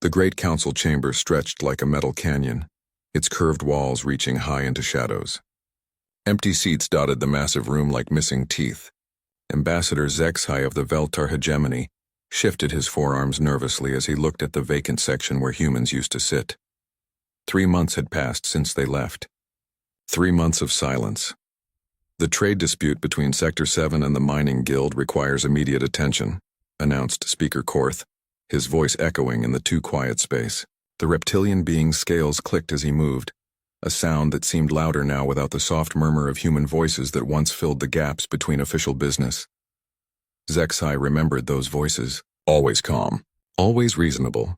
The great council chamber stretched like a metal canyon, its curved walls reaching high into shadows. Empty seats dotted the massive room like missing teeth. Ambassador HFY of the Veltar hegemony shifted his forearms nervously as he looked at the vacant section where humans used to sit. 3 months had passed since they left. 3 months of silence. The trade dispute between Sector 7 and the Mining Guild requires immediate attention, announced Speaker Korth, his voice echoing in the too quiet space. The reptilian being's scales clicked as he moved, a sound that seemed louder now without the soft murmur of human voices that once filled the gaps between official business. HFY remembered those voices, always calm, always reasonable.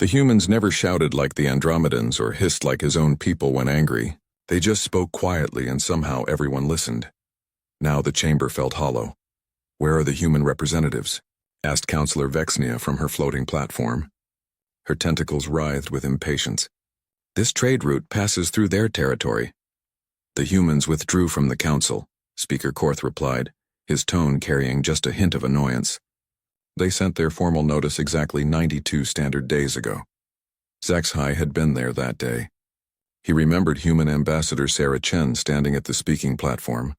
The humans never shouted like the Andromedans or hissed like his own people when angry. They just spoke quietly and somehow everyone listened. Now the chamber felt hollow. "Where are the human representatives?" asked Councillor Vexnia from her floating platform. Her tentacles writhed with impatience. "This trade route passes through their territory." "The humans withdrew from the council," Speaker Korth replied, his tone carrying just a hint of annoyance. "They sent their formal notice exactly 92 standard days ago." HFY had been there that day. He remembered human ambassador Sarah Chen standing at the speaking platform,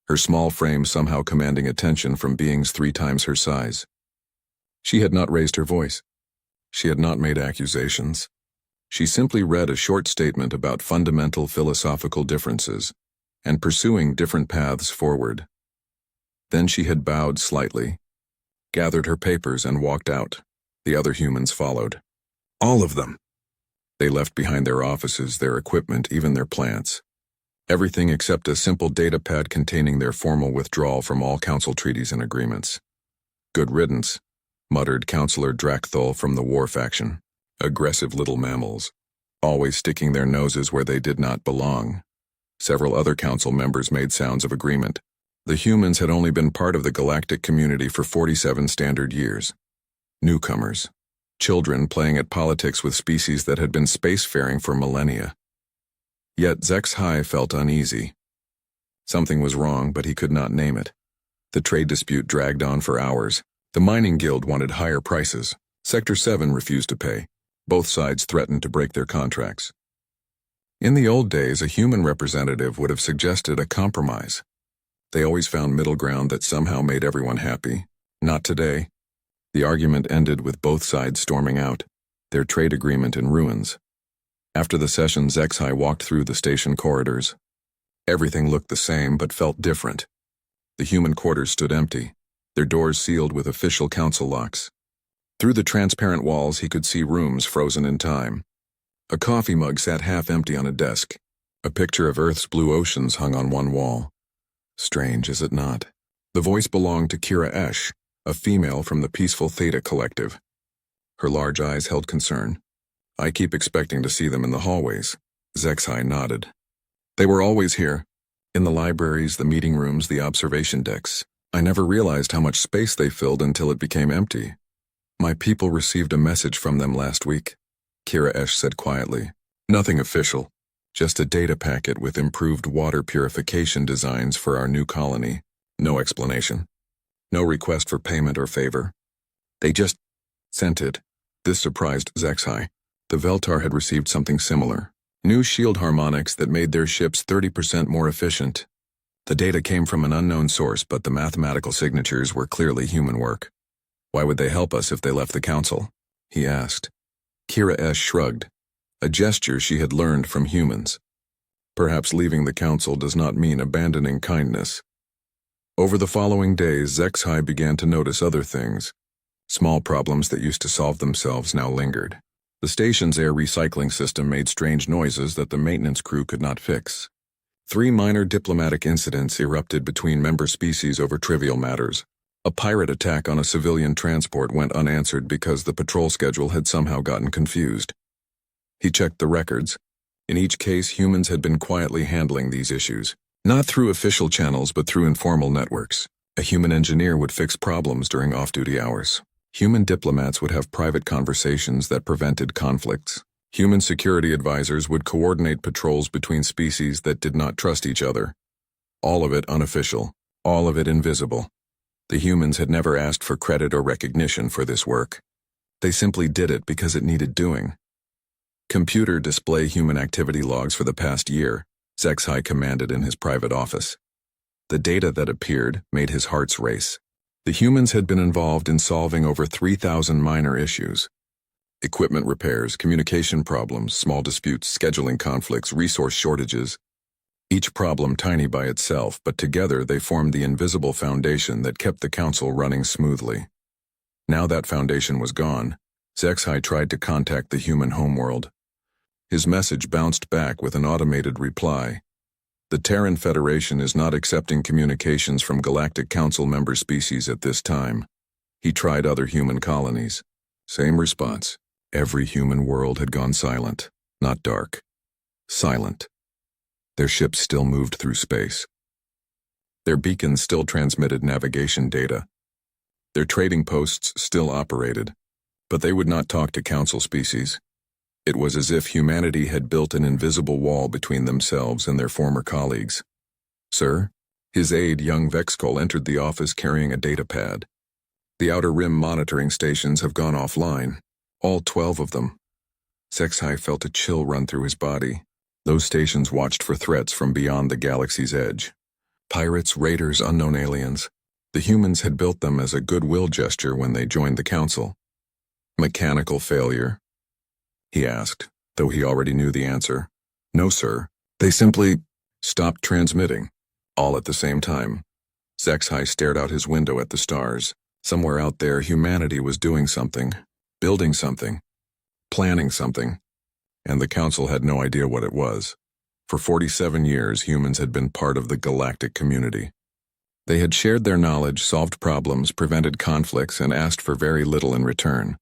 her small frame somehow commanding attention from beings 3 times her size. She had not raised her voice. She had not made accusations. She simply read a short statement about fundamental philosophical differences and pursuing different paths forward. Then she had bowed slightly, gathered her papers and walked out. The other humans followed. All of them. They left behind their offices, their equipment, even their plants. Everything except a simple data pad containing their formal withdrawal from all council treaties and agreements. "Good riddance," muttered Councillor Drakthol from the war faction. Aggressive little mammals, always sticking their noses where they did not belong. Several other council members made sounds of agreement. The humans had only been part of the galactic community for 47 standard years. Newcomers. Children playing at politics with species that had been spacefaring for millennia. Yet HFY felt uneasy. Something was wrong, but he could not name it. The trade dispute dragged on for hours. The Mining Guild wanted higher prices. Sector 7 refused to pay. Both sides threatened to break their contracts. In the old days, a human representative would have suggested a compromise. They always found middle ground that somehow made everyone happy. Not today. The argument ended with both sides storming out, their trade agreement in ruins. After the session, HFY walked through the station corridors. Everything looked the same but felt different. The human quarters stood empty, their doors sealed with official council locks. Through the transparent walls he could see rooms frozen in time. A coffee mug sat half empty on a desk. A picture of Earth's blue oceans hung on one wall. Strange, is it not? The voice belonged to Kira Esch, a female from the Peaceful Theta Collective. Her large eyes held concern. "I keep expecting to see them in the hallways." HFY nodded. "They were always here. In the libraries, the meeting rooms, the observation decks. I never realized how much space they filled until it became empty. My people received a message from them last week," Kira Esch said quietly. "Nothing official, just a data packet with improved water purification designs for our new colony. No explanation. No request for payment or favor. They just sent it." This surprised HFY. The Veltar had received something similar. New shield harmonics that made their ships 30% more efficient. The data came from an unknown source, but the mathematical signatures were clearly human work. "Why would they help us if they left the council?" he asked. Kira Esch shrugged, a gesture she had learned from humans. Perhaps leaving the council does not mean abandoning kindness. Over the following days, HFY began to notice other things. Small problems that used to solve themselves now lingered. The station's air recycling system made strange noises that the maintenance crew could not fix. 3 minor diplomatic incidents erupted between member species over trivial matters. A pirate attack on a civilian transport went unanswered because the patrol schedule had somehow gotten confused. He checked the records. In each case, humans had been quietly handling these issues. Not through official channels, but through informal networks. A human engineer would fix problems during off-duty hours. Human diplomats would have private conversations that prevented conflicts. Human security advisors would coordinate patrols between species that did not trust each other. All of it unofficial, all of it invisible. The humans had never asked for credit or recognition for this work. They simply did it because it needed doing. Computer display human activity logs for the past year, HFY commanded in his private office. The data that appeared made his heart race. The humans had been involved in solving over 3,000 minor issues. Equipment repairs, communication problems, small disputes, scheduling conflicts, resource shortages. Each problem tiny by itself, but together they formed the invisible foundation that kept the council running smoothly. Now that foundation was gone, HFY tried to contact the human homeworld. His message bounced back with an automated reply. The Terran Federation is not accepting communications from Galactic Council member species at this time. He tried other human colonies. Same response. Every human world had gone silent. Not dark. Silent. Their ships still moved through space. Their beacons still transmitted navigation data. Their trading posts still operated. But they would not talk to Council species. It was as if humanity had built an invisible wall between themselves and their former colleagues. Sir? His aide, young Vexcol, entered the office carrying a data pad. The outer rim monitoring stations have gone offline. All 12 of them. HFY felt a chill run through his body. Those stations watched for threats from beyond the galaxy's edge. Pirates, raiders, unknown aliens. The humans had built them as a goodwill gesture when they joined the Council. Mechanical failure? He asked, though he already knew the answer. No, sir. They simply stopped transmitting, all at the same time. HFY stared out his window at the stars. Somewhere out there, humanity was doing something, building something, planning something, and the Council had no idea what it was. For 47 years, humans had been part of the galactic community. They had shared their knowledge, solved problems, prevented conflicts, and asked for very little in return.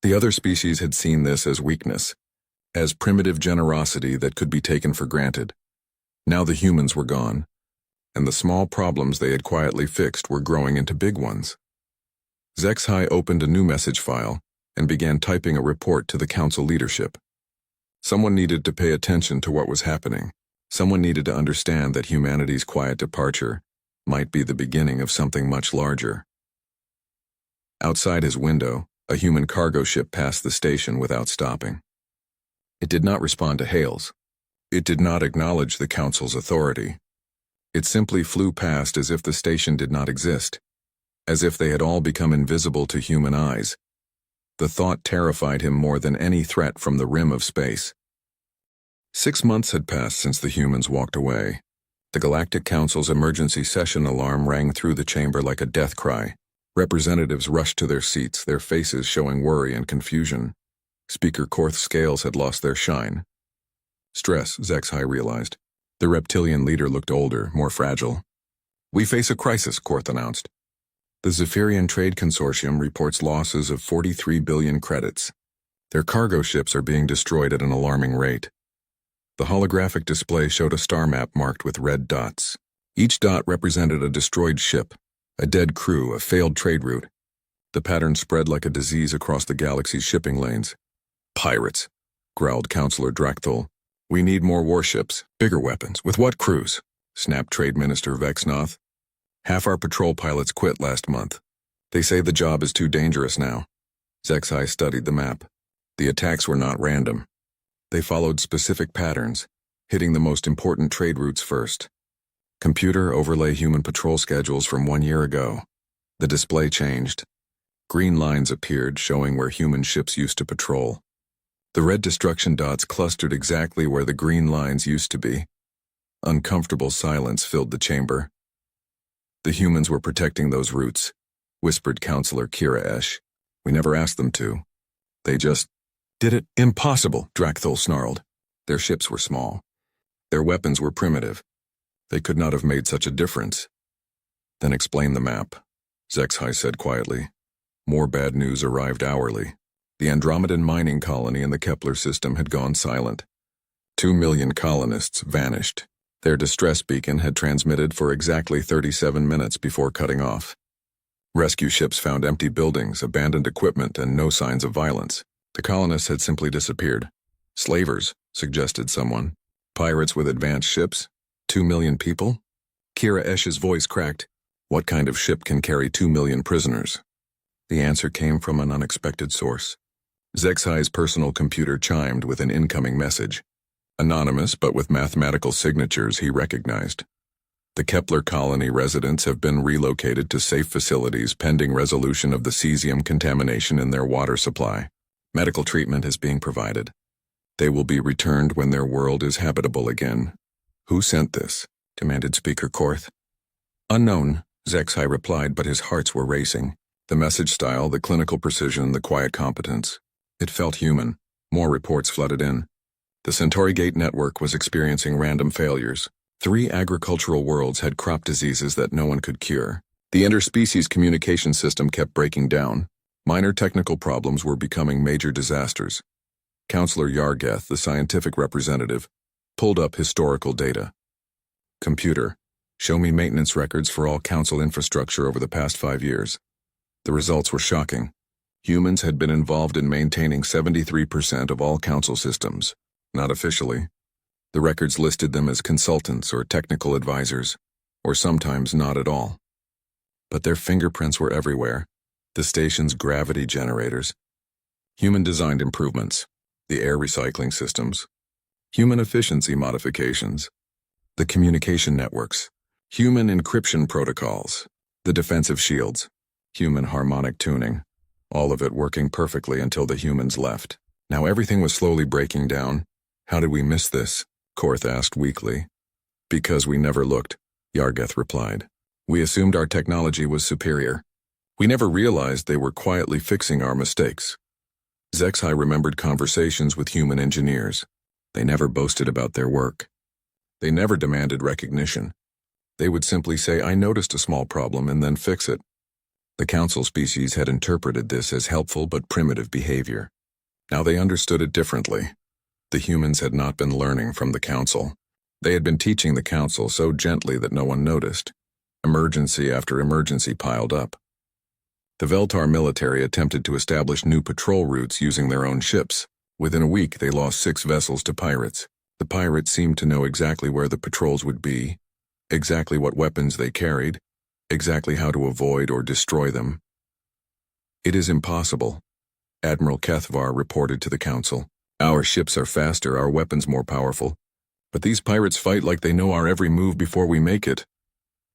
The other species had seen this as weakness, as primitive generosity that could be taken for granted. Now the humans were gone, and the small problems they had quietly fixed were growing into big ones. HFY opened a new message file and began typing a report to the Council leadership. Someone needed to pay attention to what was happening. Someone needed to understand that humanity's quiet departure might be the beginning of something much larger. Outside his window, a human cargo ship passed the station without stopping. It did not respond to hails. It did not acknowledge the Council's authority. It simply flew past as if the station did not exist, as if they had all become invisible to human eyes. The thought terrified him more than any threat from the rim of space. 6 months had passed since the humans walked away. The Galactic Council's emergency session alarm rang through the chamber like a death cry. Representatives rushed to their seats, their faces showing worry and confusion. Speaker Korth's scales had lost their shine. Stress, HFY realized. The reptilian leader looked older, more fragile. "We face a crisis," Korth announced. The Zephyrian Trade Consortium reports losses of 43 billion credits. Their cargo ships are being destroyed at an alarming rate. The holographic display showed a star map marked with red dots. Each dot represented a destroyed ship, a dead crew, a failed trade route. The pattern spread like a disease across the galaxy's shipping lanes. "Pirates," growled Councillor Drakthul. "We need more warships, bigger weapons. With what crews?" snapped Trade Minister Vexnoth. "Half our patrol pilots quit last month. They say the job is too dangerous now." HFY studied the map. The attacks were not random. They followed specific patterns, hitting the most important trade routes first. Computer overlay human patrol schedules from 1 year ago. The display changed. Green lines appeared showing where human ships used to patrol. The red destruction dots clustered exactly where the green lines used to be. Uncomfortable silence filled the chamber. "The humans were protecting those routes," whispered Councillor Kira Esh. "We never asked them to. They just did it." "Impossible," Drakthul snarled. Their ships were small. Their weapons were primitive. They could not have made such a difference. "Then explain the map," HFY said quietly. More bad news arrived hourly. The Andromedan mining colony in the Kepler system had gone silent. 2 million colonists vanished. Their distress beacon had transmitted for exactly 37 minutes before cutting off. Rescue ships found empty buildings, abandoned equipment, and no signs of violence. The colonists had simply disappeared. "Slavers," suggested someone. "Pirates with advanced ships? 2 million people?" Kira Esh's voice cracked. "What kind of ship can carry 2 million prisoners?" The answer came from an unexpected source. Zexai's personal computer chimed with an incoming message. Anonymous, but with mathematical signatures he recognized. The Kepler colony residents have been relocated to safe facilities pending resolution of the cesium contamination in their water supply. Medical treatment is being provided. They will be returned when their world is habitable again. Who sent this? Demanded Speaker Korth. Unknown, Zexai replied, but his hearts were racing. The message style, the clinical precision, the quiet competence. It felt human. More reports flooded in. The Centauri Gate network was experiencing random failures. 3 agricultural worlds had crop diseases that no one could cure. The interspecies communication system kept breaking down. Minor technical problems were becoming major disasters. Counselor Yargeth, the scientific representative, pulled up historical data. Computer, show me maintenance records for all council infrastructure over the past 5 years. The results were shocking. Humans had been involved in maintaining 73% of all council systems. Not officially. The records listed them as consultants or technical advisors, or sometimes not at all. But their fingerprints were everywhere. The station's gravity generators, human-designed improvements, the air recycling systems, human efficiency modifications, the communication networks, human encryption protocols, the defensive shields, human harmonic tuning, all of it working perfectly until the humans left. Now everything was slowly breaking down. How did we miss this? Korth asked weakly. Because we never looked, Yargeth replied. We assumed our technology was superior. We never realized they were quietly fixing our mistakes. Zexai remembered conversations with human engineers. They never boasted about their work. They never demanded recognition. They would simply say, I noticed a small problem, and then fix it. The council species had interpreted this as helpful but primitive behavior. Now they understood it differently. The humans had not been learning from the council. They had been teaching the council so gently that no one noticed. Emergency after emergency piled up. The Veltar military attempted to establish new patrol routes using their own ships. Within a week, they lost 6 vessels to pirates. The pirates seemed to know exactly where the patrols would be, exactly what weapons they carried, exactly how to avoid or destroy them. It is impossible, Admiral Kethvar reported to the council. Our ships are faster, our weapons more powerful. But these pirates fight like they know our every move before we make it.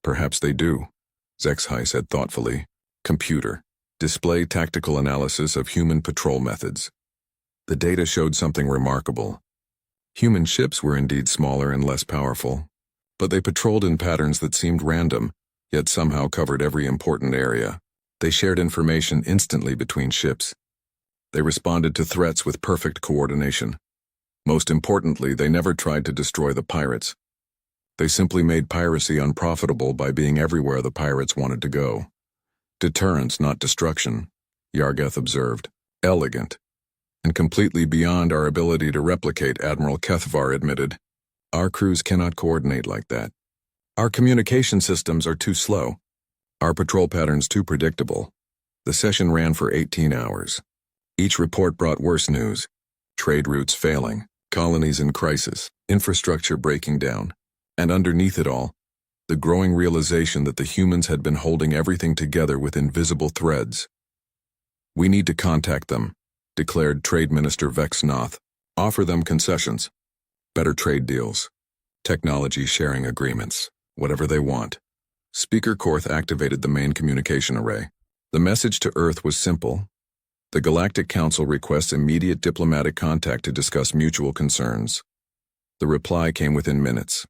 Perhaps they do, Zexai said thoughtfully. Computer, display tactical analysis of human patrol methods. The data showed something remarkable. Human ships were indeed smaller and less powerful, but they patrolled in patterns that seemed random, yet somehow covered every important area. They shared information instantly between ships. They responded to threats with perfect coordination. Most importantly, they never tried to destroy the pirates. They simply made piracy unprofitable by being everywhere the pirates wanted to go. Deterrence, not destruction, Yargeth observed. Elegant. And completely beyond our ability to replicate, Admiral Kethvar admitted. Our crews cannot coordinate like that. Our communication systems are too slow. Our patrol patterns too predictable. The session ran for 18 hours. Each report brought worse news. Trade routes failing, colonies in crisis, infrastructure breaking down. And underneath it all, the growing realization that the humans had been holding everything together with invisible threads. We need to contact them, declared Trade Minister Vex Noth. Offer them concessions, better trade deals, technology sharing agreements, whatever they want. Speaker Korth activated the main communication array. The message to Earth was simple. The Galactic Council requests immediate diplomatic contact to discuss mutual concerns. The reply came within minutes.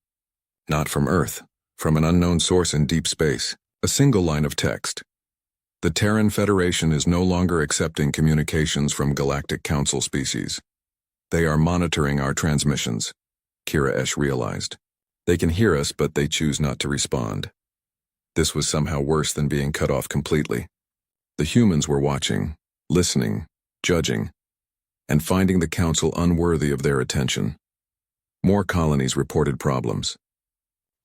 Not from Earth, from an unknown source in deep space. A single line of text. The Terran Federation is no longer accepting communications from Galactic Council species. They are monitoring our transmissions, Kira Esh realized. They can hear us, but they choose not to respond. This was somehow worse than being cut off completely. The humans were watching, listening, judging, and finding the Council unworthy of their attention. More colonies reported problems.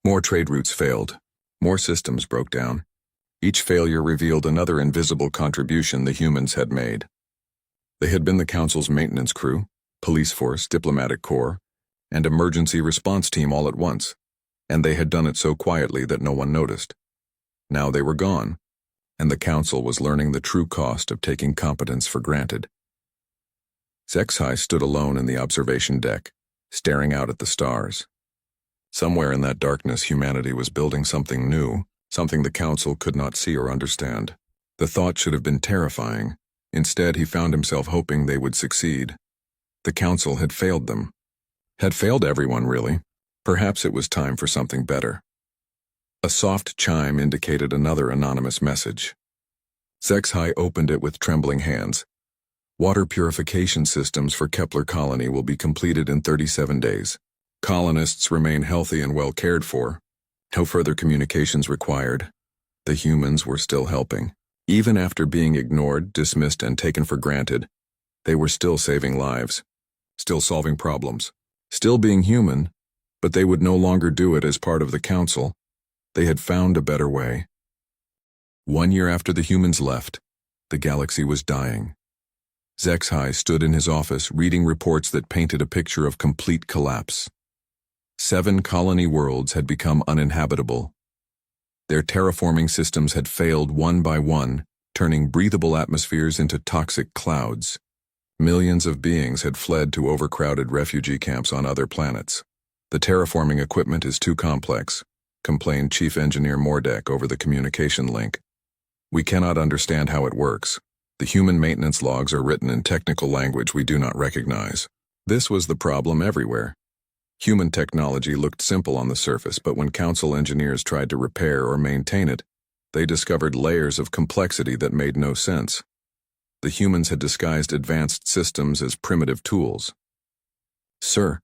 More trade routes failed. More systems broke down. Each failure revealed another invisible contribution the humans had made. They had been the Council's maintenance crew, police force, diplomatic corps, and emergency response team all at once, and they had done it so quietly that no one noticed. Now they were gone, and the Council was learning the true cost of taking competence for granted. Zexhai stood alone in the observation deck, staring out at the stars. Somewhere in that darkness, humanity was building something new, something the Council could not see or understand. The thought should have been terrifying. Instead, he found himself hoping they would succeed. The Council had failed them. Had failed everyone, really. Perhaps it was time for something better. A soft chime indicated another anonymous message. Zexhai opened it with trembling hands. Water purification systems for Kepler colony will be completed in 37 days. Colonists remain healthy and well cared for. No further communications required. The humans were still helping. Even after being ignored, dismissed, and taken for granted, they were still saving lives, still solving problems, still being human, but they would no longer do it as part of the Council. They had found a better way. 1 year after the humans left, the galaxy was dying. Zexhai stood in his office reading reports that painted a picture of complete collapse. 7 colony worlds had become uninhabitable. Their terraforming systems had failed one by one, turning breathable atmospheres into toxic clouds. Millions of beings had fled to overcrowded refugee camps on other planets. The terraforming equipment is too complex, complained Chief Engineer Mordek over the communication link. We cannot understand how it works. The human maintenance logs are written in technical language we do not recognize. This was the problem everywhere. Human technology looked simple on the surface, but when Council engineers tried to repair or maintain it, they discovered layers of complexity that made no sense. The humans had disguised advanced systems as primitive tools. Sir,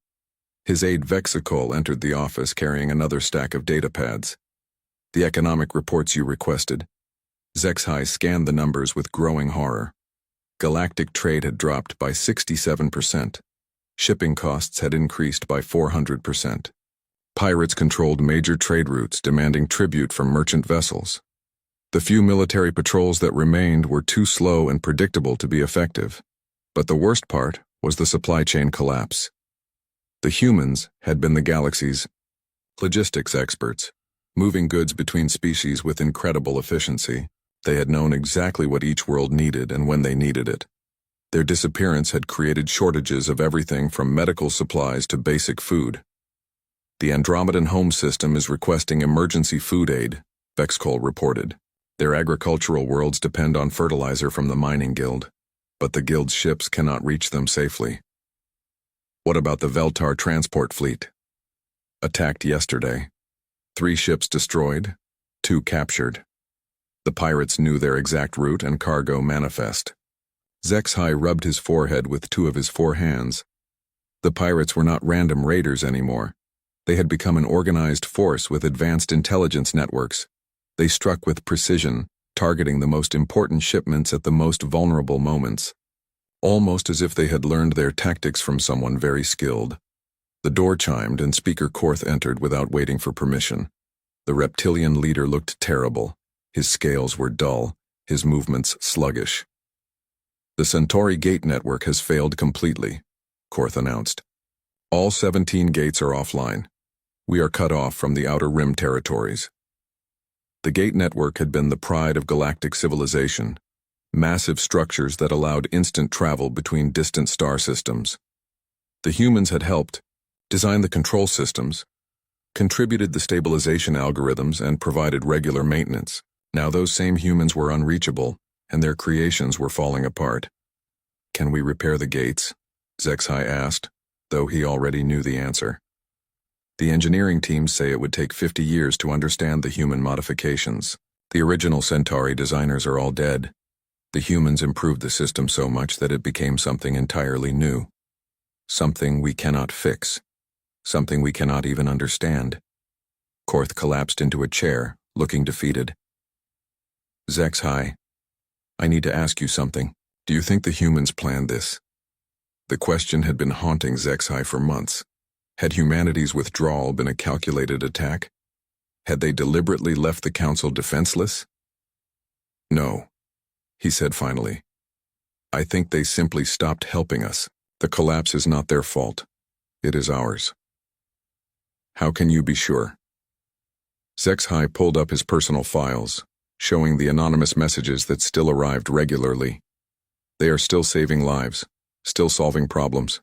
his aide Vexicol entered the office carrying another stack of data pads. The economic reports you requested. Zexhai scanned the numbers with growing horror. Galactic trade had dropped by 67%. Shipping costs had increased by 400%. Pirates controlled major trade routes, demanding tribute from merchant vessels. The few military patrols that remained were too slow and predictable to be effective. But the worst part was the supply chain collapse. The humans had been the galaxy's logistics experts, moving goods between species with incredible efficiency. They had known exactly what each world needed and when they needed it. Their disappearance had created shortages of everything from medical supplies to basic food. The Andromedan home system is requesting emergency food aid, Vexcol reported. Their agricultural worlds depend on fertilizer from the mining guild, but the guild's ships cannot reach them safely. What about the Veltar transport fleet? Attacked yesterday. 3 ships destroyed, 2 captured. The pirates knew their exact route and cargo manifest. Zexhai rubbed his forehead with 2 of his 4 hands. The pirates were not random raiders anymore. They had become an organized force with advanced intelligence networks. They struck with precision, targeting the most important shipments at the most vulnerable moments. Almost as if they had learned their tactics from someone very skilled. The door chimed and Speaker Korth entered without waiting for permission. The reptilian leader looked terrible. His scales were dull, his movements sluggish. The Centauri gate network has failed completely, Korth announced. All 17 gates are offline. We are cut off from the Outer Rim territories. The gate network had been the pride of galactic civilization, massive structures that allowed instant travel between distant star systems. The humans had helped, designed the control systems, contributed the stabilization algorithms, and provided regular maintenance. Now those same humans were unreachable, and their creations were falling apart. Can we repair the gates? Zexhai asked, though he already knew the answer. The engineering teams say it would take 50 years to understand the human modifications. The original Centauri designers are all dead. The humans improved the system so much that it became something entirely new. Something we cannot fix. Something we cannot even understand. Korth collapsed into a chair, looking defeated. Zexhai, I need to ask you something. Do you think the humans planned this? The question had been haunting Zexhai for months. Had humanity's withdrawal been a calculated attack? Had they deliberately left the Council defenseless? No, he said finally. I think they simply stopped helping us. The collapse is not their fault. It is ours. How can you be sure? Zexhai pulled up his personal files, showing the anonymous messages that still arrived regularly. They are still saving lives, still solving problems,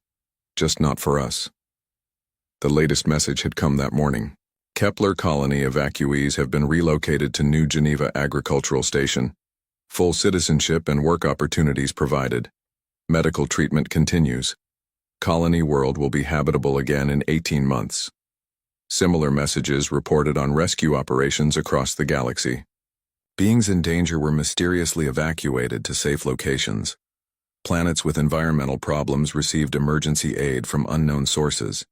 just not for us. The latest message had come that morning. Kepler colony evacuees have been relocated to New Geneva Agricultural Station. Full citizenship and work opportunities provided. Medical treatment continues. Colony world will be habitable again in 18 months. Similar messages reported on rescue operations across the galaxy. Beings in danger were mysteriously evacuated to safe locations. Planets with environmental problems received emergency aid from unknown sources.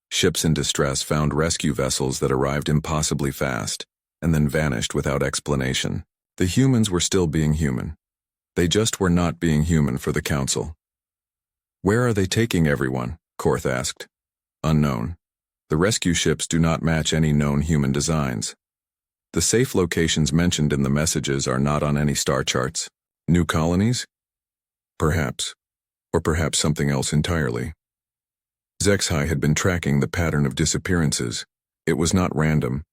Ships in distress found rescue vessels that arrived impossibly fast and then vanished without explanation. The humans were still being human. They just were not being human for the Council. "Where are they taking everyone?" Korth asked. "Unknown. The rescue ships do not match any known human designs. The safe locations mentioned in the messages are not on any star charts. New colonies? Perhaps. Or perhaps something else entirely." HFY had been tracking the pattern of disappearances. It was not random.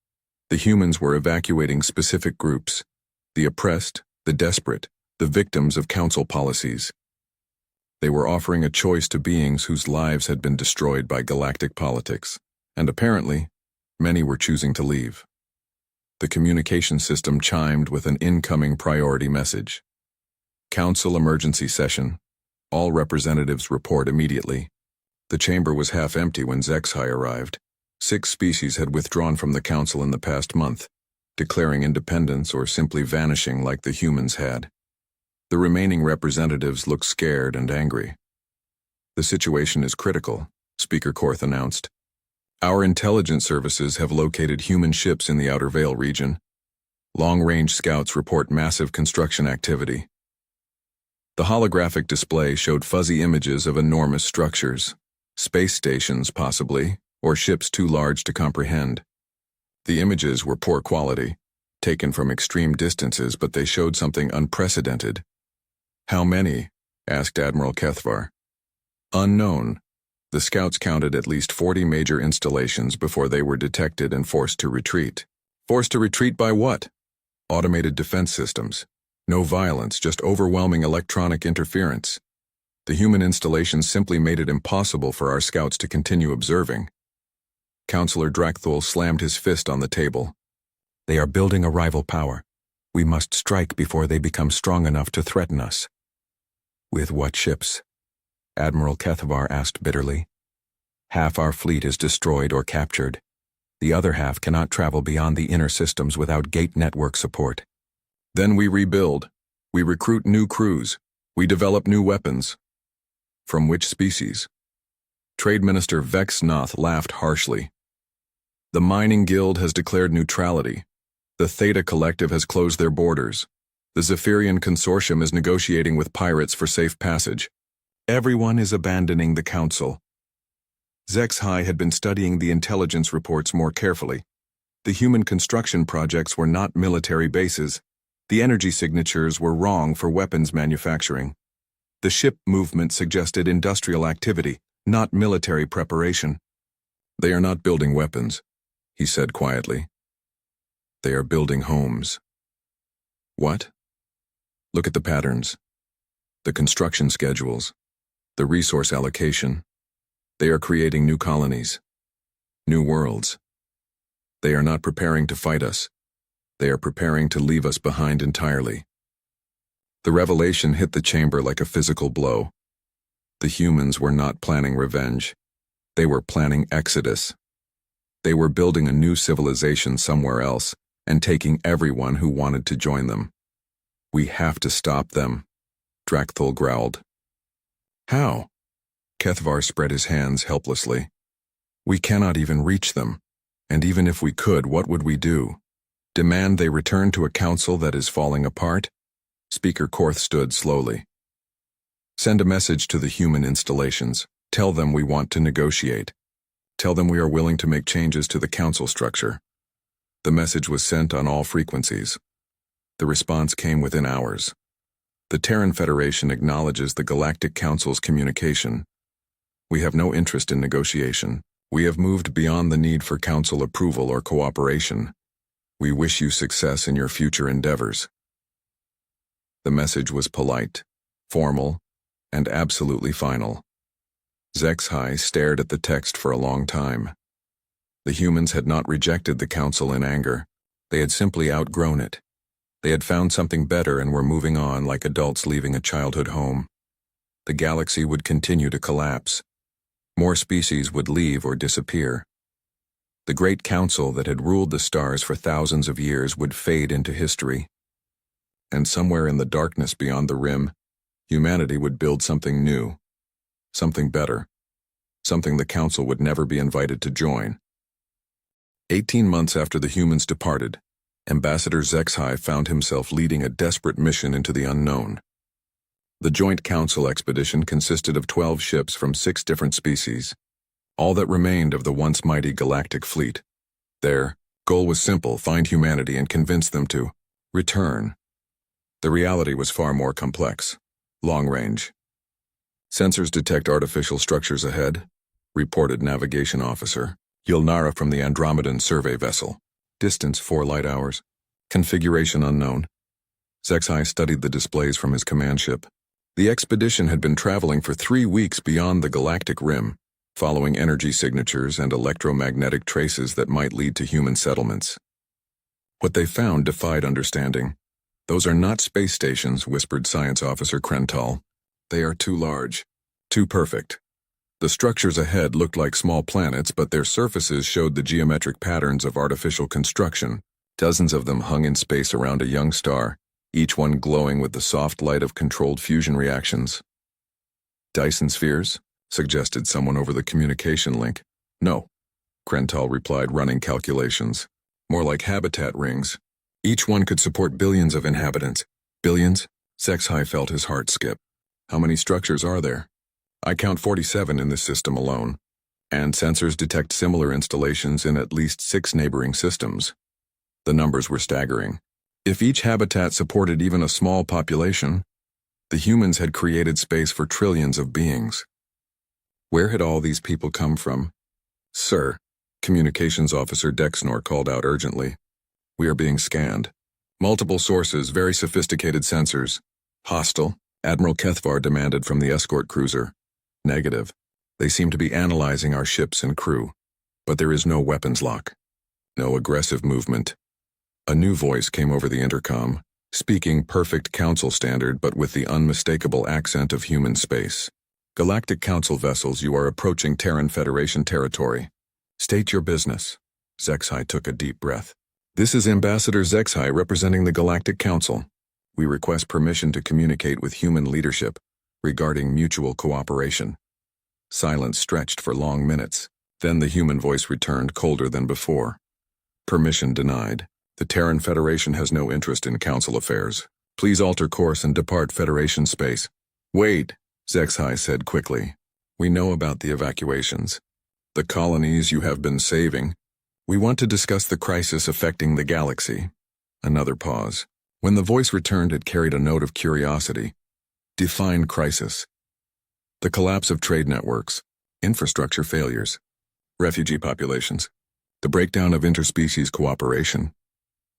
The humans were evacuating specific groups: the oppressed, the desperate, the victims of Council policies. They were offering a choice to beings whose lives had been destroyed by galactic politics, and apparently, many were choosing to leave. The communication system chimed with an incoming priority message. "Council emergency session. All representatives report immediately." The chamber was half empty when HFY arrived. 6 species had withdrawn from the Council in the past month, declaring independence or simply vanishing like the humans had. The remaining representatives looked scared and angry. "The situation is critical," Speaker Korth announced. "Our intelligence services have located human ships in the Outer Veil region. Long-range scouts report massive construction activity." The holographic display showed fuzzy images of enormous structures. Space stations, possibly, or ships too large to comprehend. The images were poor quality, taken from extreme distances, but they showed something unprecedented. "How many?" asked Admiral Kethvar. "Unknown. The scouts counted at least 40 major installations before they were detected and forced to retreat." "Forced to retreat by what?" "Automated defense systems. No violence, just overwhelming electronic interference. The human installations simply made it impossible for our scouts to continue observing." Councillor Drakthul slammed his fist on the table. "They are building a rival power. We must strike before they become strong enough to threaten us." "With what ships?" Admiral Kethvar asked bitterly. "Half our fleet is destroyed or captured. The other half cannot travel beyond the inner systems without gate network support." "Then we rebuild. We recruit new crews. We develop new weapons." "From which species?" Trade Minister Vex Noth laughed harshly. "The Mining Guild has declared neutrality. The Theta Collective has closed their borders. The Zephyrian Consortium is negotiating with pirates for safe passage. Everyone is abandoning the Council." HFY had been studying the intelligence reports more carefully. The human construction projects were not military bases. The energy signatures were wrong for weapons manufacturing. The ship movement suggested industrial activity, not military preparation. "They are not building weapons," he said quietly. "They are building homes." "What?" "Look at the patterns. The construction schedules. The resource allocation. They are creating new colonies. New worlds. They are not preparing to fight us. They are preparing to leave us behind entirely." The revelation hit the chamber like a physical blow. The humans were not planning revenge. They were planning exodus. They were building a new civilization somewhere else and taking everyone who wanted to join them. "We have to stop them," Drakthul growled. "How?" Kethvar spread his hands helplessly. "We cannot even reach them. And even if we could, what would we do? Demand they return to a council that is falling apart?" Speaker Korth stood slowly. "Send a message to the human installations. Tell them we want to negotiate. Tell them we are willing to make changes to the council structure." The message was sent on all frequencies. The response came within hours. "The Terran Federation acknowledges the Galactic Council's communication. We have no interest in negotiation. We have moved beyond the need for council approval or cooperation. We wish you success in your future endeavors. The message was polite, formal, and absolutely final. HFY stared at the text for a long time. The humans had not rejected the council in anger. They had simply outgrown it. They had found something better and were moving on like adults leaving a childhood home. The galaxy would continue to collapse. More species would leave or disappear. The great council that had ruled the stars for thousands of years would fade into history. And somewhere in the darkness beyond the rim, humanity would build something new, something better, something the council would never be invited to join. 18 months after the humans departed, Ambassador HFY found himself leading a desperate mission into the unknown. The Joint Council expedition consisted of 12 ships from 6 different species, all that remained of the once mighty Galactic fleet. Their goal was simple: find humanity and convince them to return. The reality was far more complex. Long range. Sensors detect artificial structures ahead, reported Navigation Officer Yulnara from the Andromedan survey vessel. Distance 4 light hours. Configuration unknown. HFY studied the displays from his command ship. The expedition had been traveling for 3 weeks beyond the galactic rim, following energy signatures and electromagnetic traces that might lead to human settlements. What they found defied understanding. "Those are not space stations," whispered Science Officer Krental. "They are too large, too perfect." The structures ahead looked like small planets, but their surfaces showed the geometric patterns of artificial construction. Dozens of them hung in space around a young star, each one glowing with the soft light of controlled fusion reactions. "Dyson spheres?" suggested someone over the communication link. "No," Krental replied, running calculations. "More like habitat rings. Each one could support billions of inhabitants." "Billions?" HFY felt his heart skip. "How many structures are there?" "I count 47 in this system alone, and sensors detect similar installations in at least 6 neighboring systems." The numbers were staggering. If each habitat supported even a small population, the humans had created space for trillions of beings. Where had all these people come from? "Sir," Communications Officer Dexnor called out urgently. "We are being scanned. Multiple sources, very sophisticated sensors. Hostile?" Admiral Kethvar demanded from the escort cruiser. "Negative. They seem to be analyzing our ships and crew. But there is no weapons lock. No aggressive movement." A new voice came over the intercom, speaking perfect council standard but with the unmistakable accent of human space. "Galactic Council vessels, you are approaching Terran Federation territory. State your business." HFY took a deep breath. "This is Ambassador HFY representing the Galactic Council. We request permission to communicate with human leadership regarding mutual cooperation." Silence stretched for long minutes. Then the human voice returned, colder than before. "Permission denied. The Terran Federation has no interest in council affairs. Please alter course and depart Federation space." "Wait," HFY said quickly. "We know about the evacuations. The colonies you have been saving. We want to discuss the crisis affecting the galaxy." Another pause. When the voice returned, it carried a note of curiosity. "Define crisis." "The collapse of trade networks, infrastructure failures, refugee populations, the breakdown of interspecies cooperation."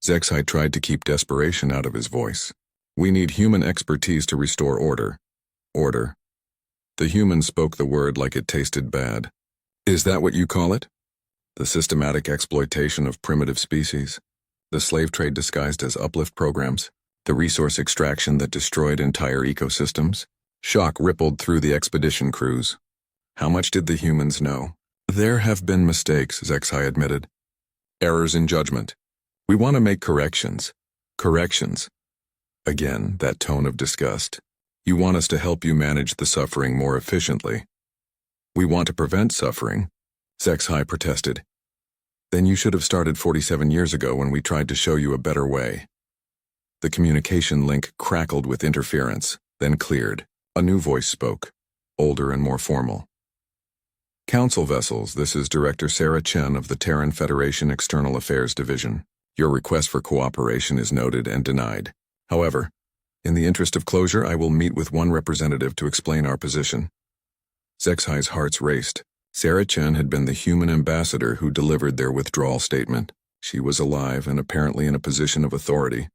HFY tried to keep desperation out of his voice. "We need human expertise to restore order." "Order?" The human spoke the word like it tasted bad. "Is that what you call it? The systematic exploitation of primitive species? The slave trade disguised as uplift programs? The resource extraction that destroyed entire ecosystems?" Shock rippled through the expedition crews. How much did the humans know? "There have been mistakes," HFY admitted. "Errors in judgment. We want to make corrections." "Corrections?" Again, that tone of disgust. "You want us to help you manage the suffering more efficiently." "We want to prevent suffering," HFY protested. "Then you should have started 47 years ago when we tried to show you a better way." The communication link crackled with interference, then cleared. A new voice spoke, older and more formal. "Council vessels, this is Director Sarah Chen of the Terran Federation External Affairs Division. Your request for cooperation is noted and denied. However, in the interest of closure, I will meet with one representative to explain our position." HFY's hearts raced. Sarah Chen had been the human ambassador who delivered their withdrawal statement. She was alive and apparently in a position of authority.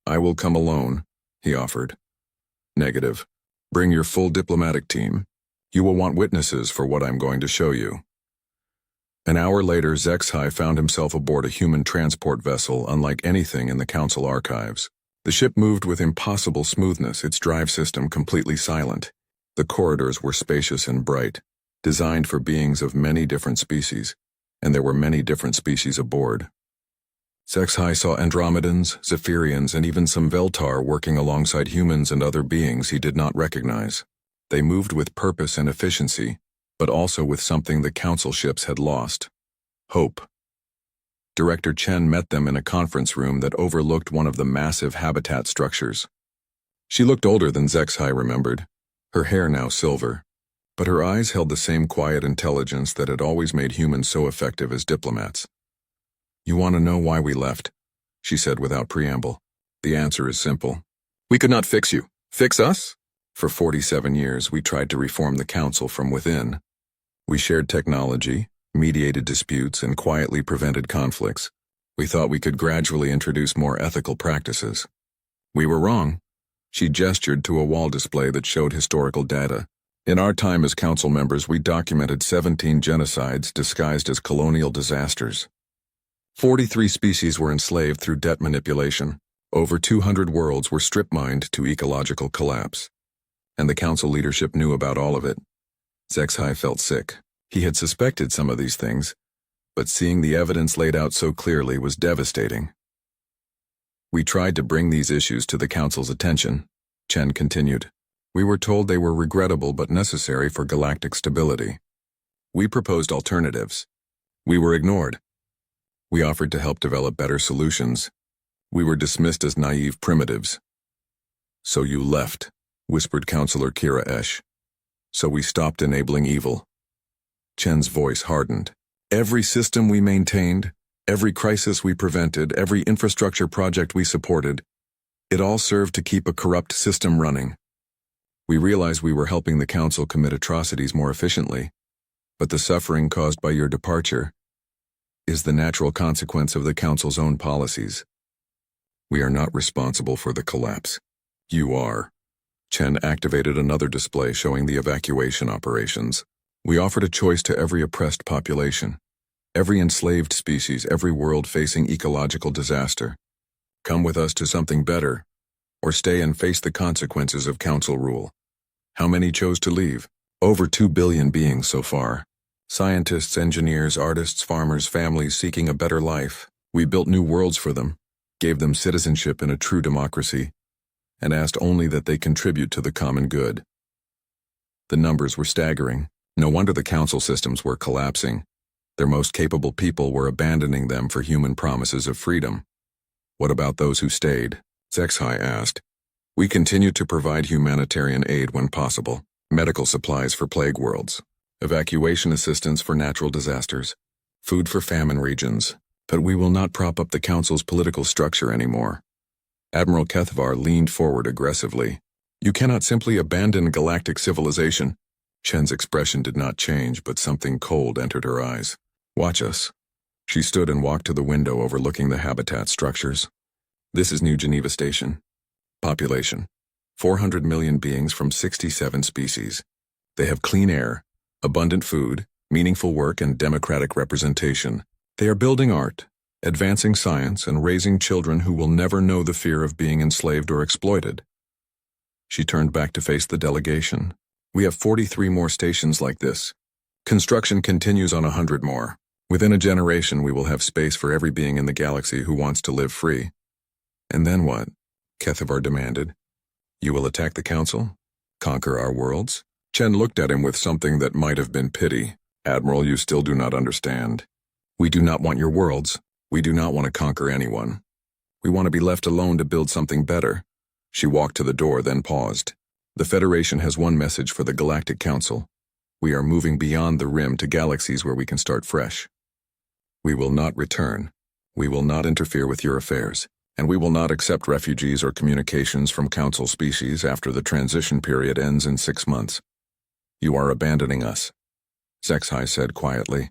"I will come alone," he offered. "Negative. Bring your full diplomatic team. You will want witnesses for what I'm going to show you." An hour later, HFY found himself aboard a human transport vessel unlike anything in the Council archives. The ship moved with impossible smoothness, its drive system completely silent. The corridors were spacious and bright, designed for beings of many different species, and there were many different species aboard. HFY saw Andromedans, Zephyrians, and even some Veltar working alongside humans and other beings he did not recognize. They moved with purpose and efficiency, but also with something the Council ships had lost: hope. Director Chen met them in a conference room that overlooked one of the massive habitat structures. She looked older than HFY remembered, her hair now silver, but her eyes held the same quiet intelligence that had always made humans so effective as diplomats. "You want to know why we left?" she said without preamble. "The answer is simple. We could not fix you. Fix us?" For 47 years, we tried to reform the Council from within. We shared technology, mediated disputes, and quietly prevented conflicts. We thought we could gradually introduce more ethical practices. We were wrong. She gestured to a wall display that showed historical data. In our time as Council members, we documented 17 genocides disguised as colonial disasters. 43 species were enslaved through debt manipulation. Over 200 worlds were strip-mined to ecological collapse. And the Council leadership knew about all of it. HFY felt sick. He had suspected some of these things, but seeing the evidence laid out so clearly was devastating. "We tried to bring these issues to the Council's attention," Chen continued. "We were told they were regrettable but necessary for galactic stability. We proposed alternatives. We were ignored. We offered to help develop better solutions. We were dismissed as naive primitives." "So you left," whispered Counselor Kira Esch. "So we stopped enabling evil." Chen's voice hardened. "Every system we maintained, every crisis we prevented, every infrastructure project we supported, it all served to keep a corrupt system running. We realized we were helping the Council commit atrocities more efficiently, but the suffering caused by your departure is the natural consequence of the Council's own policies. We are not responsible for the collapse. You are." Chen activated another display showing the evacuation operations. "We offered a choice to every oppressed population, every enslaved species, every world facing ecological disaster. Come with us to something better, or stay and face the consequences of Council rule." How many chose to leave? Over 2 billion beings so far. Scientists, engineers, artists, farmers, families seeking a better life. We built new worlds for them, gave them citizenship in a true democracy, and asked only that they contribute to the common good. The numbers were staggering. No wonder the Council systems were collapsing. Their most capable people were abandoning them for human promises of freedom. "What about those who stayed?" HFY asked. "We continued to provide humanitarian aid when possible, medical supplies for plague worlds, evacuation assistance for natural disasters, food for famine regions, but we will not prop up the Council's political structure anymore." Admiral Kethvar leaned forward aggressively. "You cannot simply abandon galactic civilization." Chen's expression did not change, but something cold entered her eyes. "Watch us." She stood and walked to the window overlooking the habitat structures. "This is New Geneva Station. Population: 400 million beings from 67 species. They have clean air, abundant food, meaningful work, and democratic representation. They are building art, advancing science, and raising children who will never know the fear of being enslaved or exploited." She turned back to face the delegation. "We have 43 more stations like this. Construction continues on 100 more. Within a generation, we will have space for every being in the galaxy who wants to live free." "And then what?" Kethvar demanded. "You will attack the Council? Conquer our worlds?" Chen looked at him with something that might have been pity. "Admiral, you still do not understand. We do not want your worlds. We do not want to conquer anyone. We want to be left alone to build something better." She walked to the door, then paused. "The Federation has one message for the Galactic Council. We are moving beyond the rim to galaxies where we can start fresh. We will not return. We will not interfere with your affairs, and we will not accept refugees or communications from Council species after the transition period ends in 6 months. You are abandoning us," HFY said quietly.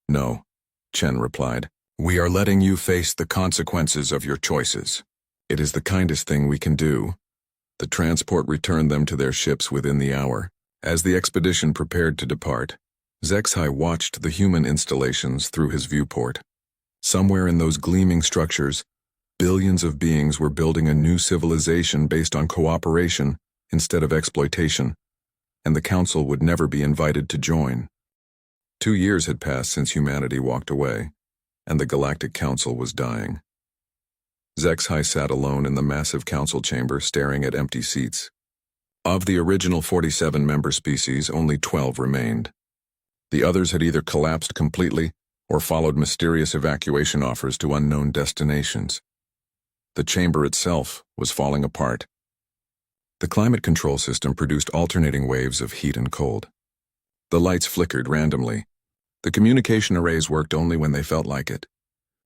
"No," Chen replied. We are letting you face the consequences of your choices. It is the kindest thing we can do. The transport returned them to their ships within the hour. As the expedition prepared to depart, Zexhai watched the human installations through his viewport. Somewhere in those gleaming structures, billions of beings were building a new civilization based on cooperation instead of exploitation, and the Council would never be invited to join. 2 years had passed since humanity walked away, and the Galactic Council was dying. Zexhai sat alone in the massive council chamber staring at empty seats. Of the original 47 member species, only 12 remained. The others had either collapsed completely or followed mysterious evacuation offers to unknown destinations. The chamber itself was falling apart. The climate control system produced alternating waves of heat and cold. The lights flickered randomly. The communication arrays worked only when they felt like it.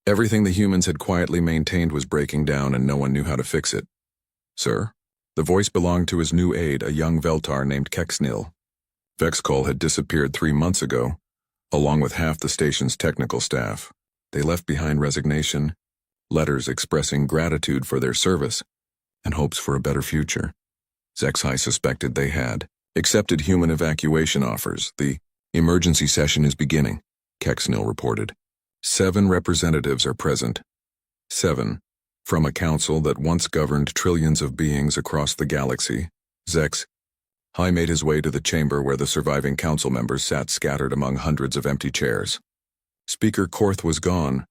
Everything the humans had quietly maintained was breaking down and no one knew how to fix it. "Sir?" The voice belonged to his new aide, a young Veltar named Kexnil. Vexcol had disappeared 3 months ago, along with half the station's technical staff. They left behind resignation, letters expressing gratitude for their service, and hopes for a better future. Zexhai suspected they had accepted human evacuation offers. "The emergency session is beginning," Kexnil reported. 7 representatives are present. 7. From a council that once governed trillions of beings across the galaxy. Zexhai made his way to the chamber where the surviving council members sat scattered among hundreds of empty chairs. Speaker Korth was gone,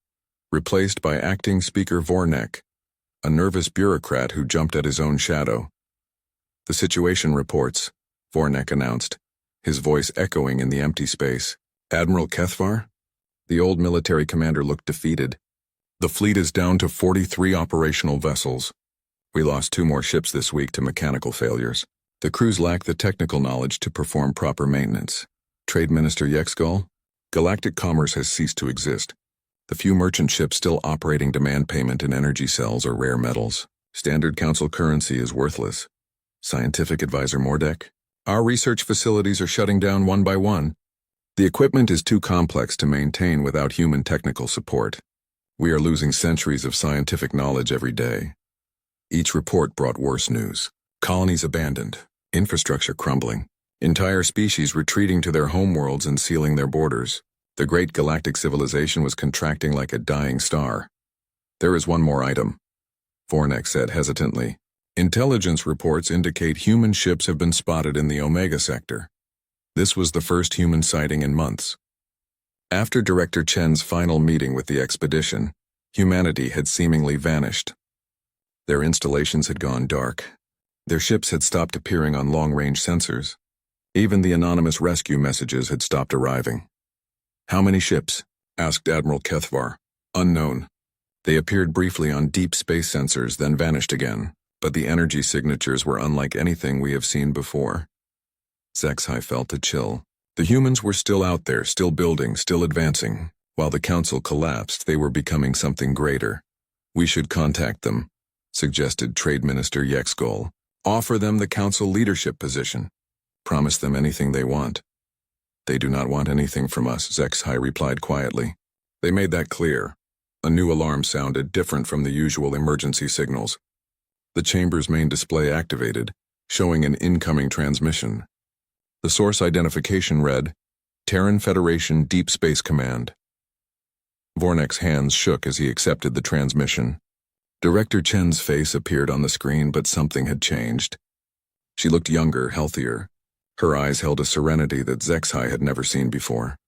replaced by acting Speaker Vornek, a nervous bureaucrat who jumped at his own shadow. "The situation reports," Vornek announced, his voice echoing in the empty space. "Admiral Kethvar?" The old military commander looked defeated. "The fleet is down to 43 operational vessels. We lost 2 more ships this week to mechanical failures. The crews lack the technical knowledge to perform proper maintenance. Trade Minister Yexgol, galactic commerce has ceased to exist. The few merchant ships still operating demand payment in energy cells or rare metals. Standard council currency is worthless. Scientific advisor Mordek, our research facilities are shutting down one by one. The equipment is too complex to maintain without human technical support. We are losing centuries of scientific knowledge every day." Each report brought worse news. Colonies abandoned, infrastructure crumbling, entire species retreating to their homeworlds and sealing their borders. The great galactic civilization was contracting like a dying star. "There is one more item," Vornek said hesitantly. "Intelligence reports indicate human ships have been spotted in the Omega sector." This was the first human sighting in months. After Director Chen's final meeting with the expedition, humanity had seemingly vanished. Their installations had gone dark. Their ships had stopped appearing on long-range sensors. Even the anonymous rescue messages had stopped arriving. "How many ships?" asked Admiral Kethvar. "Unknown. They appeared briefly on deep space sensors, then vanished again, but the energy signatures were unlike anything we have seen before." Zexhai felt a chill. The humans were still out there, still building, still advancing. While the council collapsed, they were becoming something greater. "We should contact them," suggested Trade Minister Yexgol. "Offer them the council leadership position. Promise them anything they want." "They do not want anything from us," Zexhai replied quietly. They made that clear. A new alarm sounded, different from the usual emergency signals. The chamber's main display activated, showing an incoming transmission. The source identification read, "Terran Federation Deep Space Command." Vornek's hands shook as he accepted the transmission. Director Chen's face appeared on the screen, but something had changed. She looked younger, healthier. Her eyes held a serenity that Zexhai had never seen before.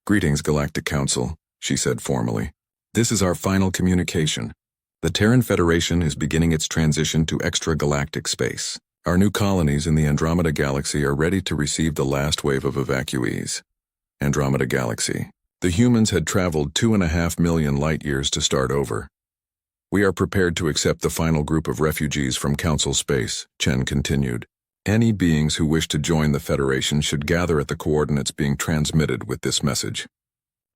"Greetings, Galactic Council," she said formally. "This is our final communication. The Terran Federation is beginning its transition to extragalactic space. Our new colonies in the Andromeda Galaxy are ready to receive the last wave of evacuees." Andromeda Galaxy. The humans had traveled 2.5 million light-years to start over. "We are prepared to accept the final group of refugees from Council space," Chen continued. "Any beings who wish to join the Federation should gather at the coordinates being transmitted with this message.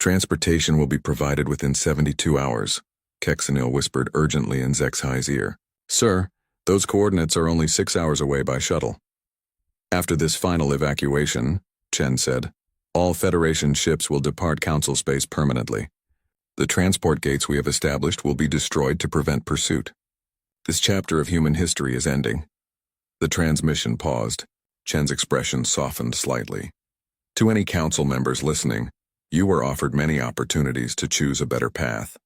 Transportation will be provided within 72 hours, Kexanil whispered urgently in Zexhai's ear. "Sir, those coordinates are only 6 hours away by shuttle." "After this final evacuation," Chen said, "all Federation ships will depart Council space permanently. The transport gates we have established will be destroyed to prevent pursuit. This chapter of human history is ending. The transmission paused. Chen's expression softened slightly. To any council members listening, you were offered many opportunities to choose a better path.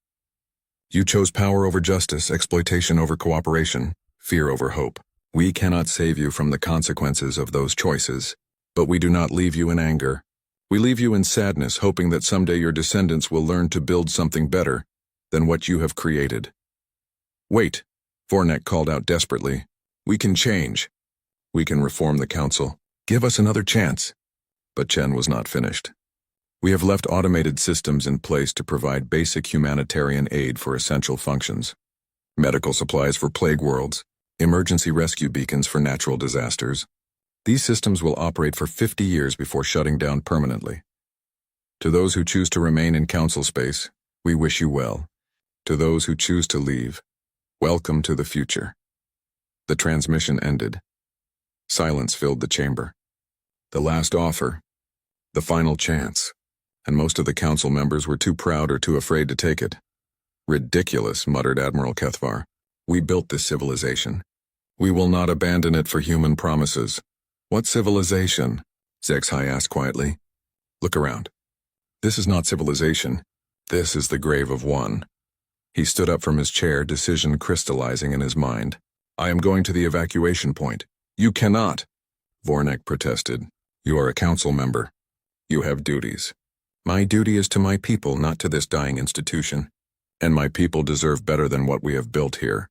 You chose power over justice, exploitation over cooperation, fear over hope. We cannot save you from the consequences of those choices, but we do not leave you in anger. We leave you in sadness, hoping that someday your descendants will learn to build something better than what you have created. Wait, Vornek called out desperately. We can change. We can reform the council. Give us another chance. But Chen was not finished. We have left automated systems in place to provide basic humanitarian aid for essential functions. Medical supplies for plague worlds, emergency rescue beacons for natural disasters. These systems will operate for 50 years before shutting down permanently. To those who choose to remain in council space, we wish you well. To those who choose to leave, welcome to the future. The transmission ended. Silence filled the chamber. The last offer, the final chance, and most of the council members were too proud or too afraid to take it. Ridiculous, muttered Admiral Kethvar. We built this civilization. We will not abandon it for human promises. What civilization? Zexhai asked quietly. Look around. This is not civilization. This is the grave of one. He stood up from his chair, decision crystallizing in his mind. I am going to the evacuation point. You cannot. Vornek protested. You are a council member. You have duties. My duty is to my people, not to this dying institution. And my people deserve better than what we have built here.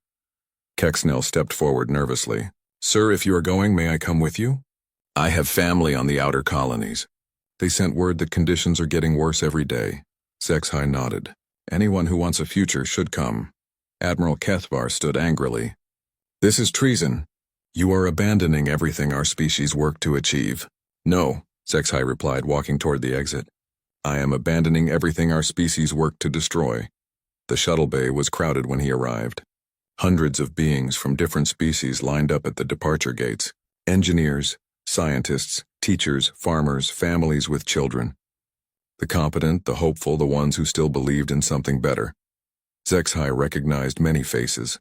Kexnel stepped forward nervously. Sir, if you are going, may I come with you? I have family on the outer colonies. They sent word that conditions are getting worse every day. Zexhai nodded. Anyone who wants a future should come. Admiral Kethvar stood angrily. This is treason. You are abandoning everything our species worked to achieve. No, Zexhai replied, walking toward the exit. I am abandoning everything our species worked to destroy. The shuttle bay was crowded when he arrived. Hundreds of beings from different species lined up at the departure gates. Engineers, scientists, teachers, farmers, families with children. The competent, the hopeful, the ones who still believed in something better. Zexhai recognized many faces.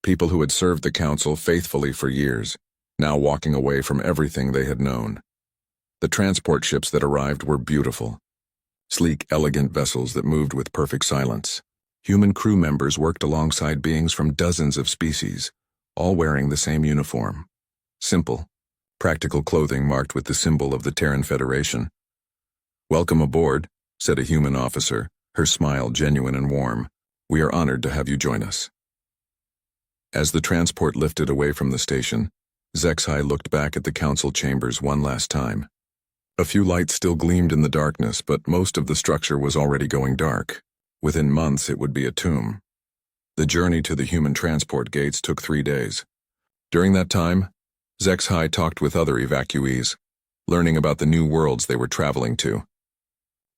People who had served the council faithfully for years, now walking away from everything they had known. The transport ships that arrived were beautiful. Sleek, elegant vessels that moved with perfect silence. Human crew members worked alongside beings from dozens of species, all wearing the same uniform. Simple, practical clothing marked with the symbol of the Terran Federation. Welcome aboard, said a human officer, her smile genuine and warm. We are honored to have you join us. As the transport lifted away from the station, Zexhai looked back at the council chambers one last time. A few lights still gleamed in the darkness, but most of the structure was already going dark. Within months, it would be a tomb. The journey to the human transport gates took 3 days. During that time, Zexhai talked with other evacuees, learning about the new worlds they were traveling to.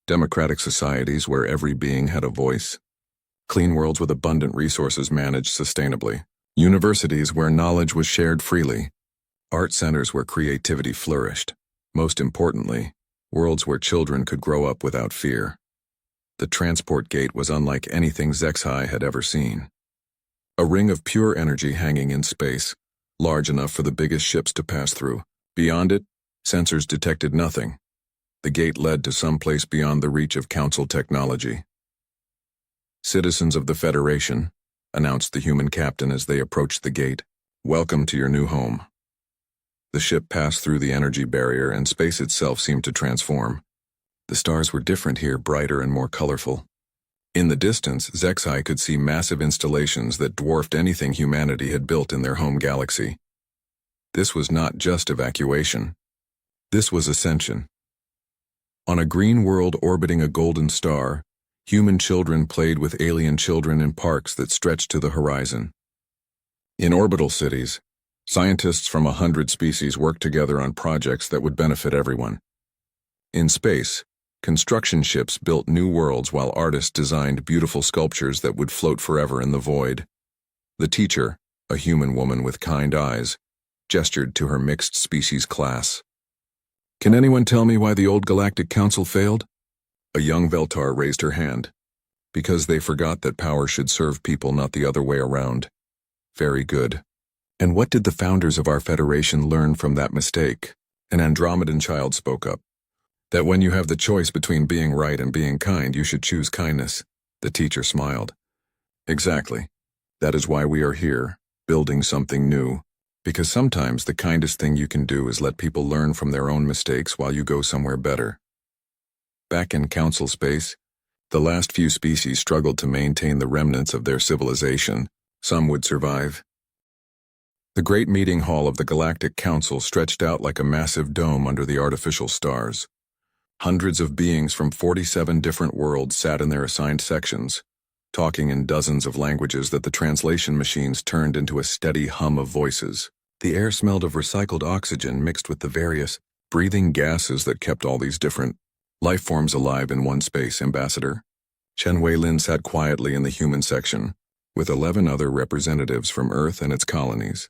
Democratic societies where every being had a voice. Clean worlds with abundant resources managed sustainably. Universities where knowledge was shared freely. Art centers where creativity flourished. Most importantly, worlds where children could grow up without fear. The transport gate was unlike anything Zexhai had ever seen. A ring of pure energy hanging in space, large enough for the biggest ships to pass through. Beyond it, sensors detected nothing. The gate led to some place beyond the reach of council technology. Citizens of the Federation, announced the human captain as they approached the gate, welcome to your new home. The ship passed through the energy barrier and space itself seemed to transform. The stars were different here, brighter and more colorful. In the distance, Zexhai could see massive installations that dwarfed anything humanity had built in their home galaxy. This was not just evacuation. This was ascension. On a green world orbiting a golden star, human children played with alien children in parks that stretched to the horizon. In orbital cities, scientists from 100 species worked together on projects that would benefit everyone. In space, construction ships built new worlds while artists designed beautiful sculptures that would float forever in the void. The teacher, a human woman with kind eyes, gestured to her mixed species class. Can anyone tell me why the old Galactic Council failed? A young Veltar raised her hand. Because they forgot that power should serve people, not the other way around. Very good. And what did the founders of our Federation learn from that mistake? An Andromedan child spoke up. That when you have the choice between being right and being kind, you should choose kindness. The teacher smiled. Exactly. That is why we are here, building something new. Because sometimes the kindest thing you can do is let people learn from their own mistakes while you go somewhere better. Back in council space, the last few species struggled to maintain the remnants of their civilization. Some would survive. The great meeting hall of the Galactic Council stretched out like a massive dome under the artificial stars. Hundreds of beings from 47 different worlds sat in their assigned sections, talking in dozens of languages that the translation machines turned into a steady hum of voices. The air smelled of recycled oxygen mixed with the various breathing gases that kept all these different life forms alive in one space. Ambassador Chen Weilin sat quietly in the human section, with 11 other representatives from Earth and its colonies.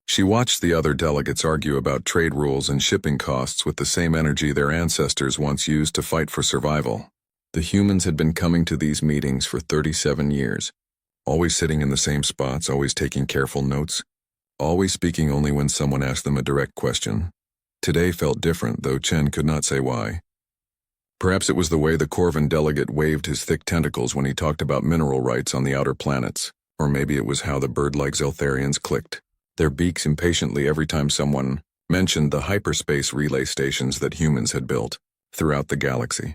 She watched the other delegates argue about trade rules and shipping costs with the same energy their ancestors once used to fight for survival. The humans had been coming to these meetings for 37 years, always sitting in the same spots, always taking careful notes, always speaking only when someone asked them a direct question. Today felt different, though Chen could not say why. Perhaps it was the way the Corvan delegate waved his thick tentacles when he talked about mineral rights on the outer planets, or maybe it was how the bird-like Zeltharians clicked their beaks impatiently every time someone mentioned the hyperspace relay stations that humans had built throughout the galaxy.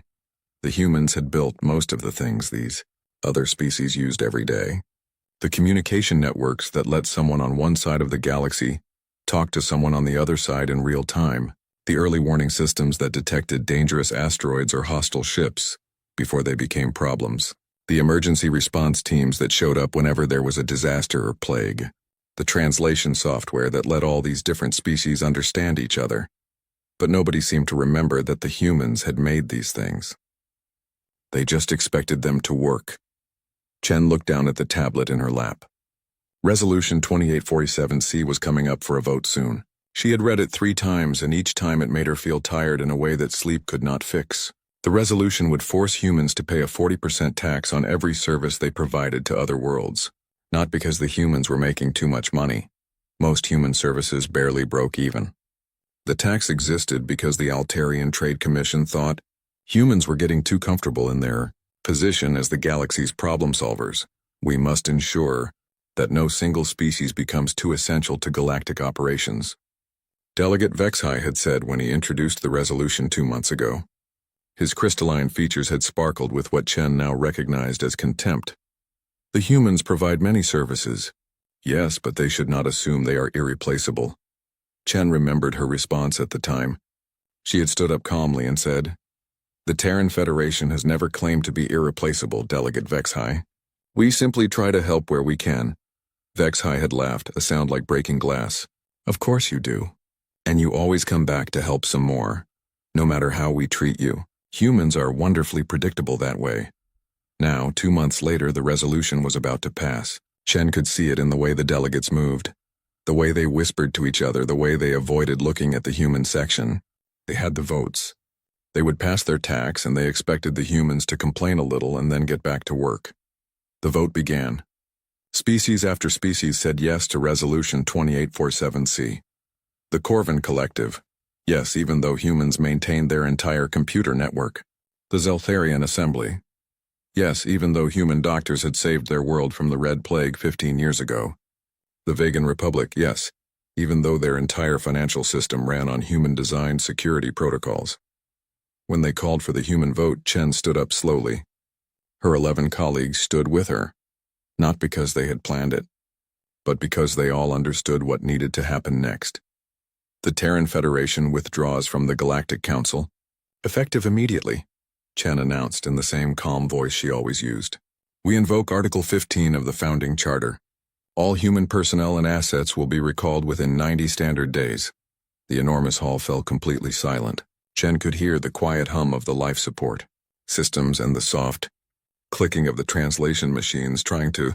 The humans had built most of the things these other species used every day. The communication networks that let someone on one side of the galaxy talk to someone on the other side in real time. The early warning systems that detected dangerous asteroids or hostile ships before they became problems. The emergency response teams that showed up whenever there was a disaster or plague. The translation software that let all these different species understand each other. But nobody seemed to remember that the humans had made these things. They just expected them to work. Chen looked down at the tablet in her lap. Resolution 2847C was coming up for a vote soon. She had read it 3 times, and each time it made her feel tired in a way that sleep could not fix. The resolution would force humans to pay a 40% tax on every service they provided to other worlds. Not because the humans were making too much money. Most human services barely broke even. The tax existed because the Altarian Trade Commission thought humans were getting too comfortable in their position as the galaxy's problem solvers. We must ensure that no single species becomes too essential to galactic operations. Delegate Vexhai had said when he introduced the resolution 2 months ago. His crystalline features had sparkled with what Chen now recognized as contempt. The humans provide many services. Yes, but they should not assume they are irreplaceable. Chen remembered her response at the time. She had stood up calmly and said, "The Terran Federation has never claimed to be irreplaceable, Delegate Vexhai. We simply try to help where we can." Vexhai had laughed, a sound like breaking glass. "Of course you do. And you always come back to help some more. No matter how we treat you. Humans are wonderfully predictable that way." Now, 2 months later, the resolution was about to pass. Chen could see it in the way the delegates moved, the way they whispered to each other, the way they avoided looking at the human section. They had the votes. They would pass their tax, and they expected the humans to complain a little and then get back to work. The vote began. Species after species said yes to Resolution 2847C. The Corvan Collective. Yes, even though humans maintained their entire computer network. The Zeltharian Assembly. Yes, even though human doctors had saved their world from the Red Plague 15 years ago. The Vegan Republic, yes, even though their entire financial system ran on human-designed security protocols. When they called for the human vote, Chen stood up slowly. Her 11 colleagues stood with her, not because they had planned it, but because they all understood what needed to happen next. The Terran Federation withdraws from the Galactic Council, effective immediately. Chen announced in the same calm voice she always used. "We invoke Article 15 of the Founding Charter. All human personnel and assets will be recalled within 90 standard days." The enormous hall fell completely silent. Chen could hear the quiet hum of the life support systems and the soft clicking of the translation machines trying to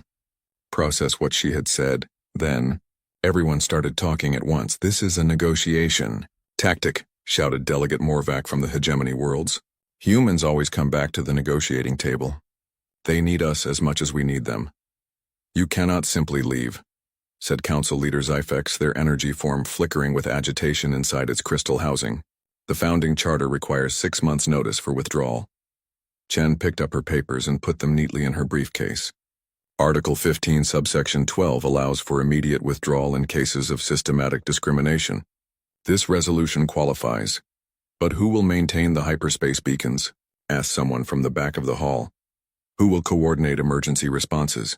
process what she had said. Then, everyone started talking at once. "This is a negotiation tactic," shouted Delegate Morvac from the Hegemony Worlds. "Humans always come back to the negotiating table. They need us as much as we need them. You cannot simply leave, said Council Leader Zyfex, their energy form flickering with agitation inside its crystal housing. The founding charter requires 6 months' notice for withdrawal. Chen picked up her papers and put them neatly in her briefcase. Article 15, subsection 12 allows for immediate withdrawal in cases of systematic discrimination. This resolution qualifies. But who will maintain the hyperspace beacons? Asked someone from the back of the hall. Who will coordinate emergency responses?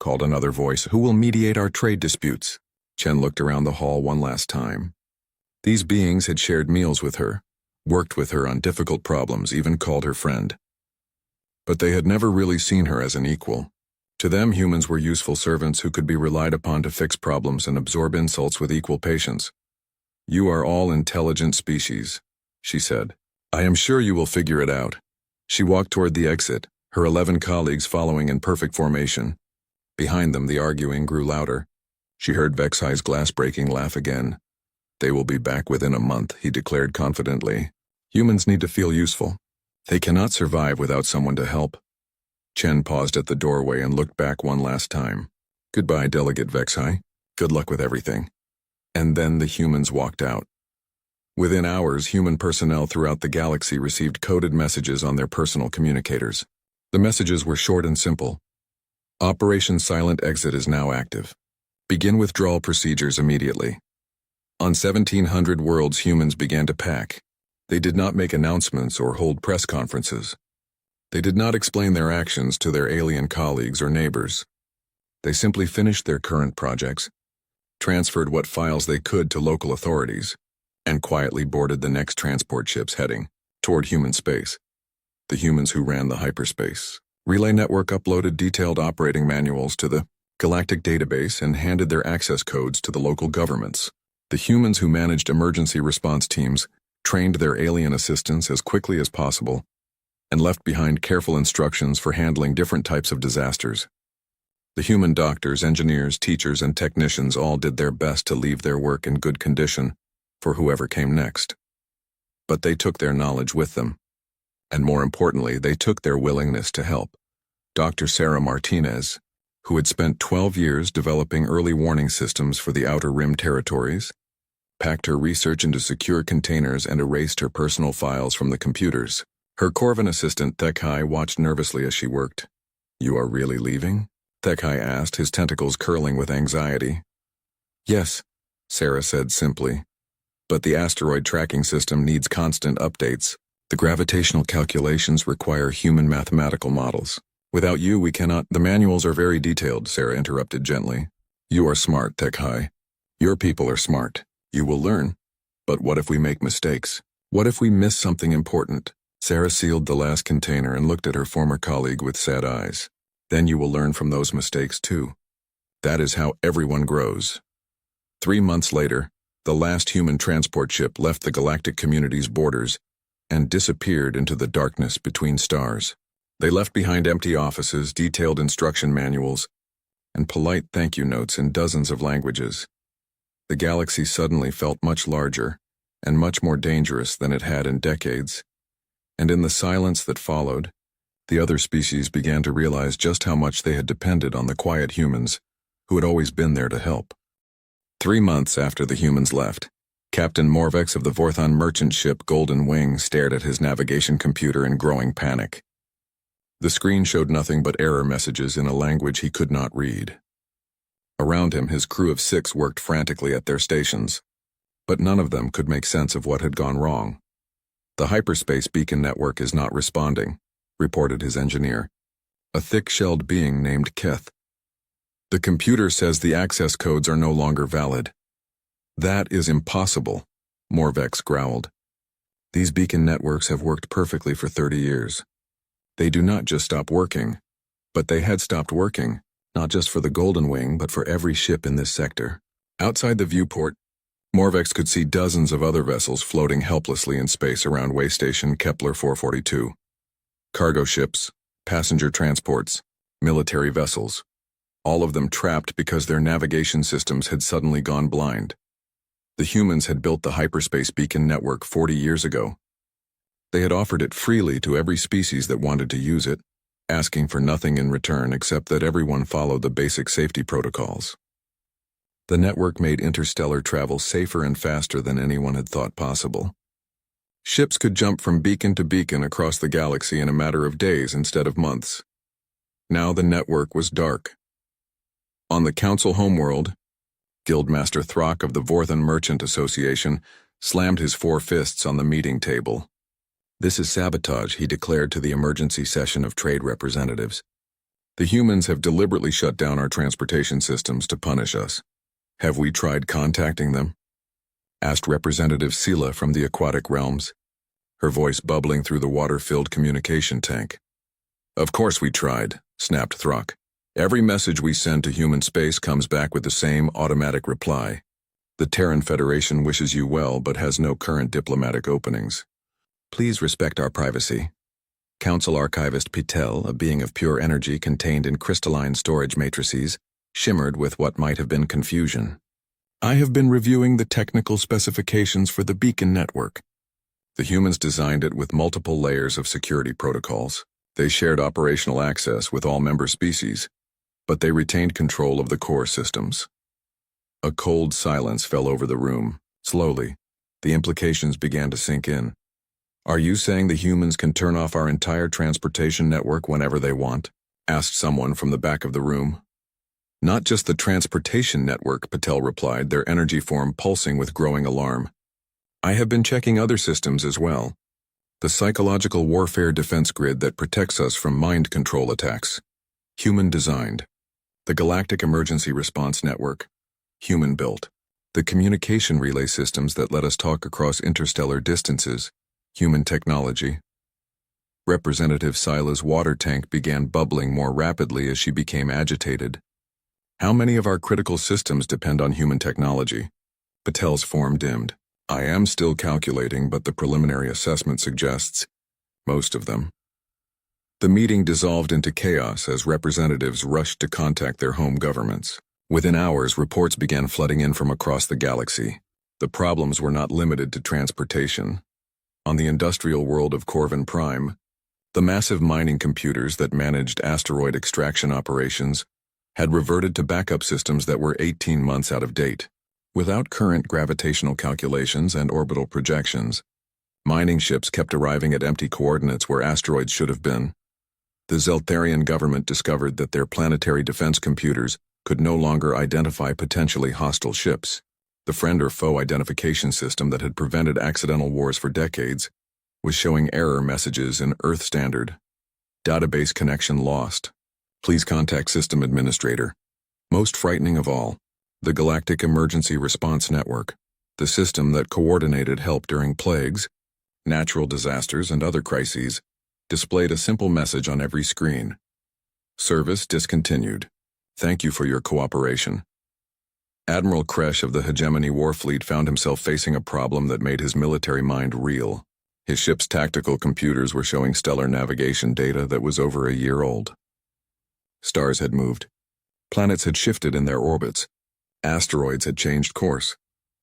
Called another voice. Who will mediate our trade disputes? Chen looked around the hall one last time. These beings had shared meals with her, worked with her on difficult problems, even called her friend. But they had never really seen her as an equal. To them, humans were useful servants who could be relied upon to fix problems and absorb insults with equal patience. You are all intelligent species, she said. I am sure you will figure it out. She walked toward the exit, her 11 colleagues following in perfect formation. Behind them, the arguing grew louder. She heard Vexai's glass-breaking laugh again. They will be back within a month, he declared confidently. Humans need to feel useful. They cannot survive without someone to help. Chen paused at the doorway and looked back one last time. Goodbye, Delegate Vexai. Good luck with everything. And then the humans walked out. Within hours, human personnel throughout the galaxy received coded messages on their personal communicators. The messages were short and simple. Operation Silent Exit is now active. Begin withdrawal procedures immediately. On 1700 worlds, humans began to pack. They did not make announcements or hold press conferences. They did not explain their actions to their alien colleagues or neighbors. They simply finished their current projects, transferred what files they could to local authorities, and quietly boarded the next transport ships heading toward human space. The humans who ran the hyperspace relay network uploaded detailed operating manuals to the Galactic database and handed their access codes to the local governments. The humans who managed emergency response teams trained their alien assistants as quickly as possible and left behind careful instructions for handling different types of disasters. The human doctors, engineers, teachers, and technicians all did their best to leave their work in good condition for whoever came next. But they took their knowledge with them. And more importantly, they took their willingness to help. Dr. Sarah Martinez, who had spent 12 years developing early warning systems for the Outer Rim territories, packed her research into secure containers and erased her personal files from the computers. Her Corvin assistant, Thekai, watched nervously as she worked. You are really leaving? Thekai asked, his tentacles curling with anxiety. Yes, Sarah said simply. But the asteroid tracking system needs constant updates. The gravitational calculations require human mathematical models. Without you, we cannot— The manuals are very detailed, Sarah interrupted gently. You are smart, Thekai. Your people are smart. You will learn. But what if we make mistakes? What if we miss something important? Sarah sealed the last container and looked at her former colleague with sad eyes. Then you will learn from those mistakes too. That is how everyone grows. 3 months later, the last human transport ship left the galactic community's borders and disappeared into the darkness between stars. They left behind empty offices, detailed instruction manuals, and polite thank you notes in dozens of languages. The galaxy suddenly felt much larger and much more dangerous than it had in decades. And in the silence that followed, the other species began to realize just how much they had depended on the quiet humans who had always been there to help. 3 months after the humans left, Captain Morvex of the Vorthon merchant ship Golden Wing stared at his navigation computer in growing panic. The screen showed nothing but error messages in a language he could not read. Around him, his crew of 6 worked frantically at their stations, but none of them could make sense of what had gone wrong. The hyperspace beacon network is not responding, reported his engineer, a thick-shelled being named Keth. The computer says the access codes are no longer valid. That is impossible, Morvex growled. These beacon networks have worked perfectly for 30 years. They do not just stop working, but they had stopped working, not just for the Golden Wing, but for every ship in this sector. Outside the viewport, Morvex could see dozens of other vessels floating helplessly in space around Waystation Kepler 442. Cargo ships, passenger transports, military vessels, all of them trapped because their navigation systems had suddenly gone blind. The humans had built the hyperspace beacon network 40 years ago. They had offered it freely to every species that wanted to use it, asking for nothing in return except that everyone follow the basic safety protocols. The network made interstellar travel safer and faster than anyone had thought possible. Ships could jump from beacon to beacon across the galaxy in a matter of days instead of months. Now the network was dark. On the Council homeworld, Guildmaster Throck of the Vorthan Merchant Association slammed his 4 fists on the meeting table. "This is sabotage," he declared to the emergency session of trade representatives. "The humans have deliberately shut down our transportation systems to punish us. Have we tried contacting them?" asked Representative Sela from the aquatic realms, her voice bubbling through the water-filled communication tank. "Of course we tried," snapped Throck. "Every message we send to human space comes back with the same automatic reply. The Terran Federation wishes you well but has no current diplomatic openings. Please respect our privacy." Council Archivist Pitel, a being of pure energy contained in crystalline storage matrices, shimmered with what might have been confusion. "I have been reviewing the technical specifications for the beacon network. The humans designed it with multiple layers of security protocols. They shared operational access with all member species, but they retained control of the core systems." A cold silence fell over the room. Slowly, the implications began to sink in. "Are you saying the humans can turn off our entire transportation network whenever they want?" asked someone from the back of the room. "Not just the transportation network," Patel replied, their energy form pulsing with growing alarm. "I have been checking other systems as well. The psychological warfare defense grid that protects us from mind control attacks. Human-designed. The Galactic Emergency Response Network. Human-built. The communication relay systems that let us talk across interstellar distances. Human technology." Representative Sila's water tank began bubbling more rapidly as she became agitated. "How many of our critical systems depend on human technology?" Patel's form dimmed. "I am still calculating, but the preliminary assessment suggests most of them." The meeting dissolved into chaos as representatives rushed to contact their home governments. Within hours, reports began flooding in from across the galaxy. The problems were not limited to transportation. On the industrial world of Corvin Prime, the massive mining computers that managed asteroid extraction operations had reverted to backup systems that were 18 months out of date. Without current gravitational calculations and orbital projections, mining ships kept arriving at empty coordinates where asteroids should have been. The Zeltharian government discovered that their planetary defense computers could no longer identify potentially hostile ships. The friend or foe identification system that had prevented accidental wars for decades was showing error messages in Earth Standard. Database connection lost. Please contact System Administrator. Most frightening of all, the Galactic Emergency Response Network, the system that coordinated help during plagues, natural disasters, and other crises, displayed a simple message on every screen. Service discontinued. Thank you for your cooperation. Admiral Kresh of the Hegemony Warfleet found himself facing a problem that made his military mind reel. His ship's tactical computers were showing stellar navigation data that was over a year old. Stars had moved. Planets had shifted in their orbits. Asteroids had changed course.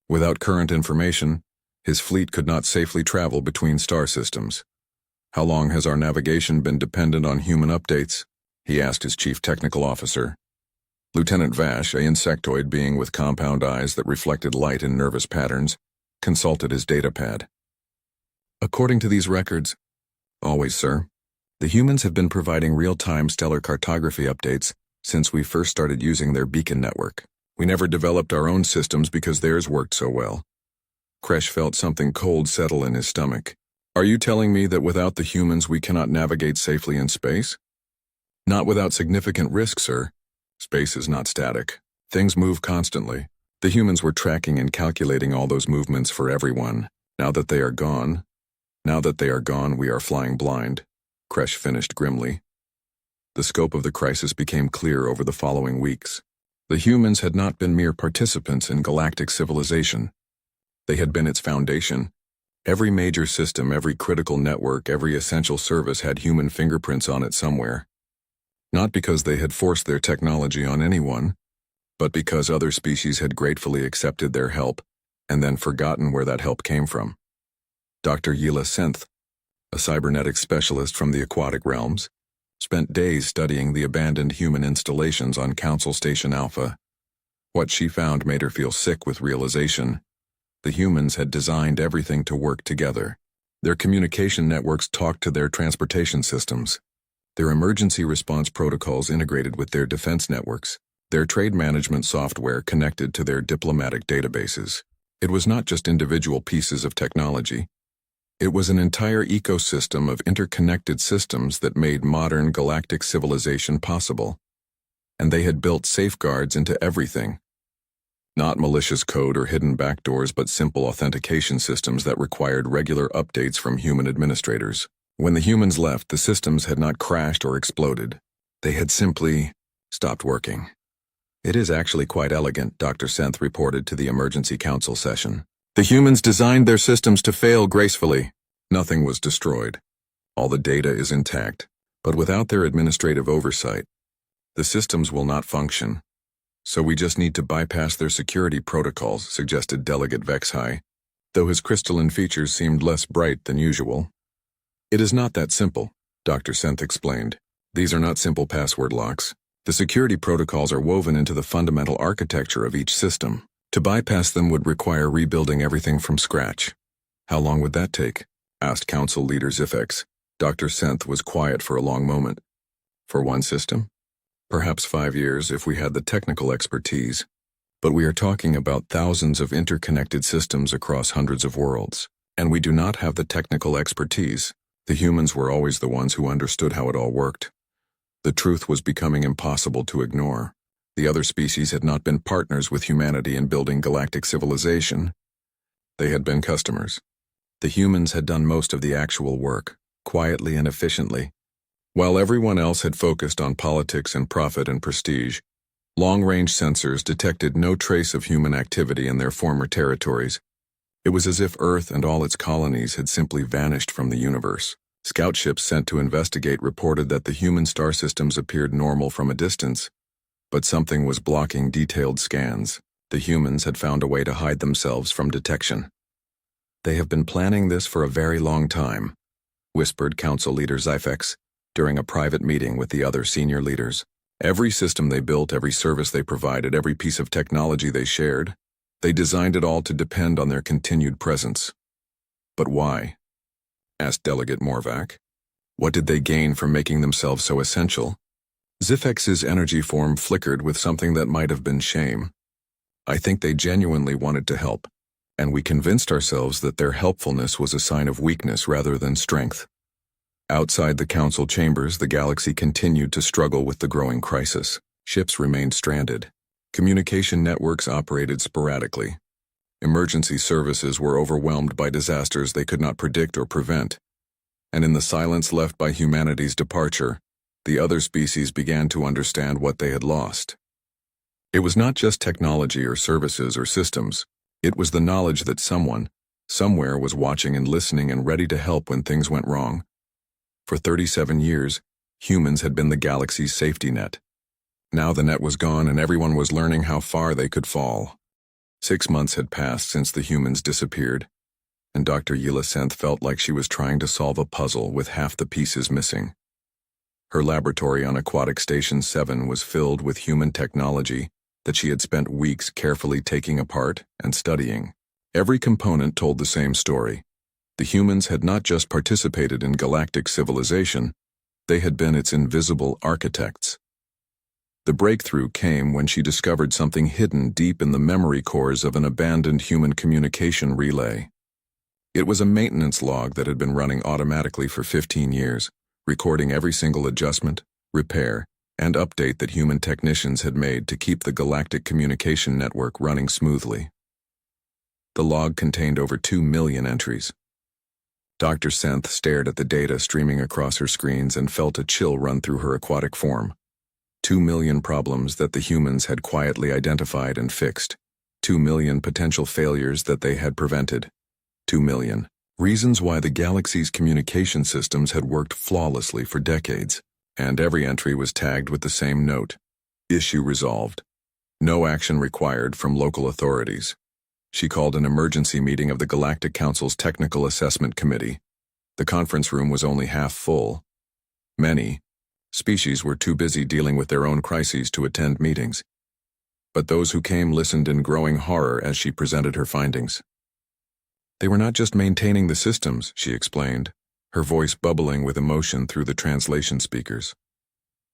Without current information, his fleet could not safely travel between star systems. "How long has our navigation been dependent on human updates?" he asked his chief technical officer. Lieutenant Vash, a insectoid being with compound eyes that reflected light in nervous patterns, consulted his datapad. "According to these records, always, sir. The humans have been providing real-time stellar cartography updates since we first started using their beacon network. We never developed our own systems because theirs worked so well." Kresh felt something cold settle in his stomach. "Are you telling me that without the humans we cannot navigate safely in space?" "Not without significant risk, sir. Space is not static. Things move constantly. The humans were tracking and calculating all those movements for everyone. Now that they are gone, we are flying blind," Kresh finished grimly. The scope of the crisis became clear over the following weeks. The humans had not been mere participants in galactic civilization. They had been its foundation. Every major system, every critical network, every essential service had human fingerprints on it somewhere. Not because they had forced their technology on anyone, but because other species had gratefully accepted their help and then forgotten where that help came from. Dr. Yila Senth, a cybernetic specialist from the aquatic realms, spent days studying the abandoned human installations on Council Station Alpha. What she found made her feel sick with realization. The humans had designed everything to work together. Their communication networks talked to their transportation systems. Their emergency response protocols integrated with their defense networks. Their trade management software connected to their diplomatic databases. It was not just individual pieces of technology. It was an entire ecosystem of interconnected systems that made modern galactic civilization possible. And they had built safeguards into everything. Not malicious code or hidden backdoors, but simple authentication systems that required regular updates from human administrators. When the humans left, the systems had not crashed or exploded. They had simply stopped working. It is actually quite elegant, Dr. Senth reported to the emergency council session. The humans designed their systems to fail gracefully. Nothing was destroyed. All the data is intact, but without their administrative oversight, the systems will not function. So we just need to bypass their security protocols, suggested Delegate Vexhai, though his crystalline features seemed less bright than usual. It is not that simple, Dr. Senth explained. These are not simple password locks. The security protocols are woven into the fundamental architecture of each system. To bypass them would require rebuilding everything from scratch. How long would that take? Asked Council Leader Zifex. Dr. Senth was quiet for a long moment. For one system? Perhaps 5 years if we had the technical expertise. But we are talking about thousands of interconnected systems across hundreds of worlds. And we do not have the technical expertise. The humans were always the ones who understood how it all worked. The truth was becoming impossible to ignore. The other species had not been partners with humanity in building galactic civilization. They had been customers. The humans had done most of the actual work, quietly and efficiently. While everyone else had focused on politics and profit and prestige, long-range sensors detected no trace of human activity in their former territories. It was as if Earth and all its colonies had simply vanished from the universe. Scout ships sent to investigate reported that the human star systems appeared normal from a distance, but something was blocking detailed scans. The humans had found a way to hide themselves from detection. They have been planning this for a very long time, whispered Council Leader Zifex during a private meeting with the other senior leaders. Every system they built, every service they provided, every piece of technology they shared, they designed it all to depend on their continued presence. But why? Asked Delegate Morvac. What did they gain from making themselves so essential? Zifex's energy form flickered with something that might have been shame. I think they genuinely wanted to help, and we convinced ourselves that their helpfulness was a sign of weakness rather than strength. Outside the council chambers, the galaxy continued to struggle with the growing crisis. Ships remained stranded. Communication networks operated sporadically. Emergency services were overwhelmed by disasters they could not predict or prevent. And in the silence left by humanity's departure, the other species began to understand what they had lost. It was not just technology or services or systems. It was the knowledge that someone, somewhere was watching and listening and ready to help when things went wrong. For 37 years, humans had been the galaxy's safety net. Now the net was gone and everyone was learning how far they could fall. 6 months had passed since the humans disappeared, and Dr. Yila Senth felt like she was trying to solve a puzzle with half the pieces missing. Her laboratory on Aquatic Station 7 was filled with human technology that she had spent weeks carefully taking apart and studying. Every component told the same story. The humans had not just participated in galactic civilization, they had been its invisible architects. The breakthrough came when she discovered something hidden deep in the memory cores of an abandoned human communication relay. It was a maintenance log that had been running automatically for 15 years, recording every single adjustment, repair, and update that human technicians had made to keep the galactic communication network running smoothly. The log contained over 2 million entries. Dr. Senth stared at the data streaming across her screens and felt a chill run through her aquatic form. 2 million problems that the humans had quietly identified and fixed. 2 million potential failures that they had prevented. 2 million reasons why the galaxy's communication systems had worked flawlessly for decades. And every entry was tagged with the same note. Issue resolved. No action required from local authorities. She called an emergency meeting of the Galactic Council's Technical Assessment Committee. The conference room was only half full. Many, Species were too busy dealing with their own crises to attend meetings. But those who came listened in growing horror as she presented her findings. They were not just maintaining the systems, she explained, her voice bubbling with emotion through the translation speakers.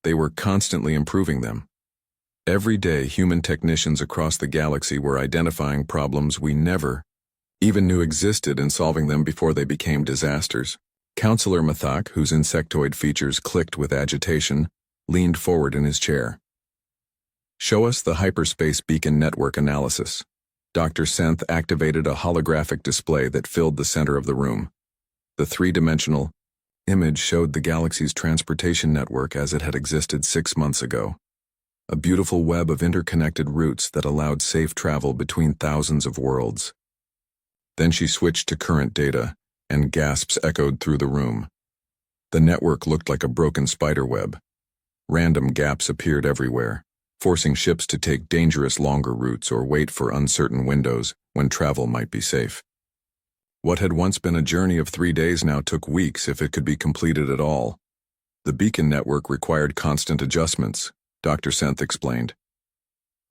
They were constantly improving them. Every day, human technicians across the galaxy were identifying problems we never even knew existed and solving them before they became disasters. Counselor Mathak, whose insectoid features clicked with agitation, leaned forward in his chair. Show us the hyperspace beacon network analysis. Dr. Senth activated a holographic display that filled the center of the room. The three-dimensional image showed the galaxy's transportation network as it had existed 6 months ago. A beautiful web of interconnected routes that allowed safe travel between thousands of worlds. Then she switched to current data, and gasps echoed through the room. The network looked like a broken spiderweb. Random gaps appeared everywhere, forcing ships to take dangerous longer routes or wait for uncertain windows when travel might be safe. What had once been a journey of 3 days now took weeks if it could be completed at all. The beacon network required constant adjustments, Dr. Senth explained.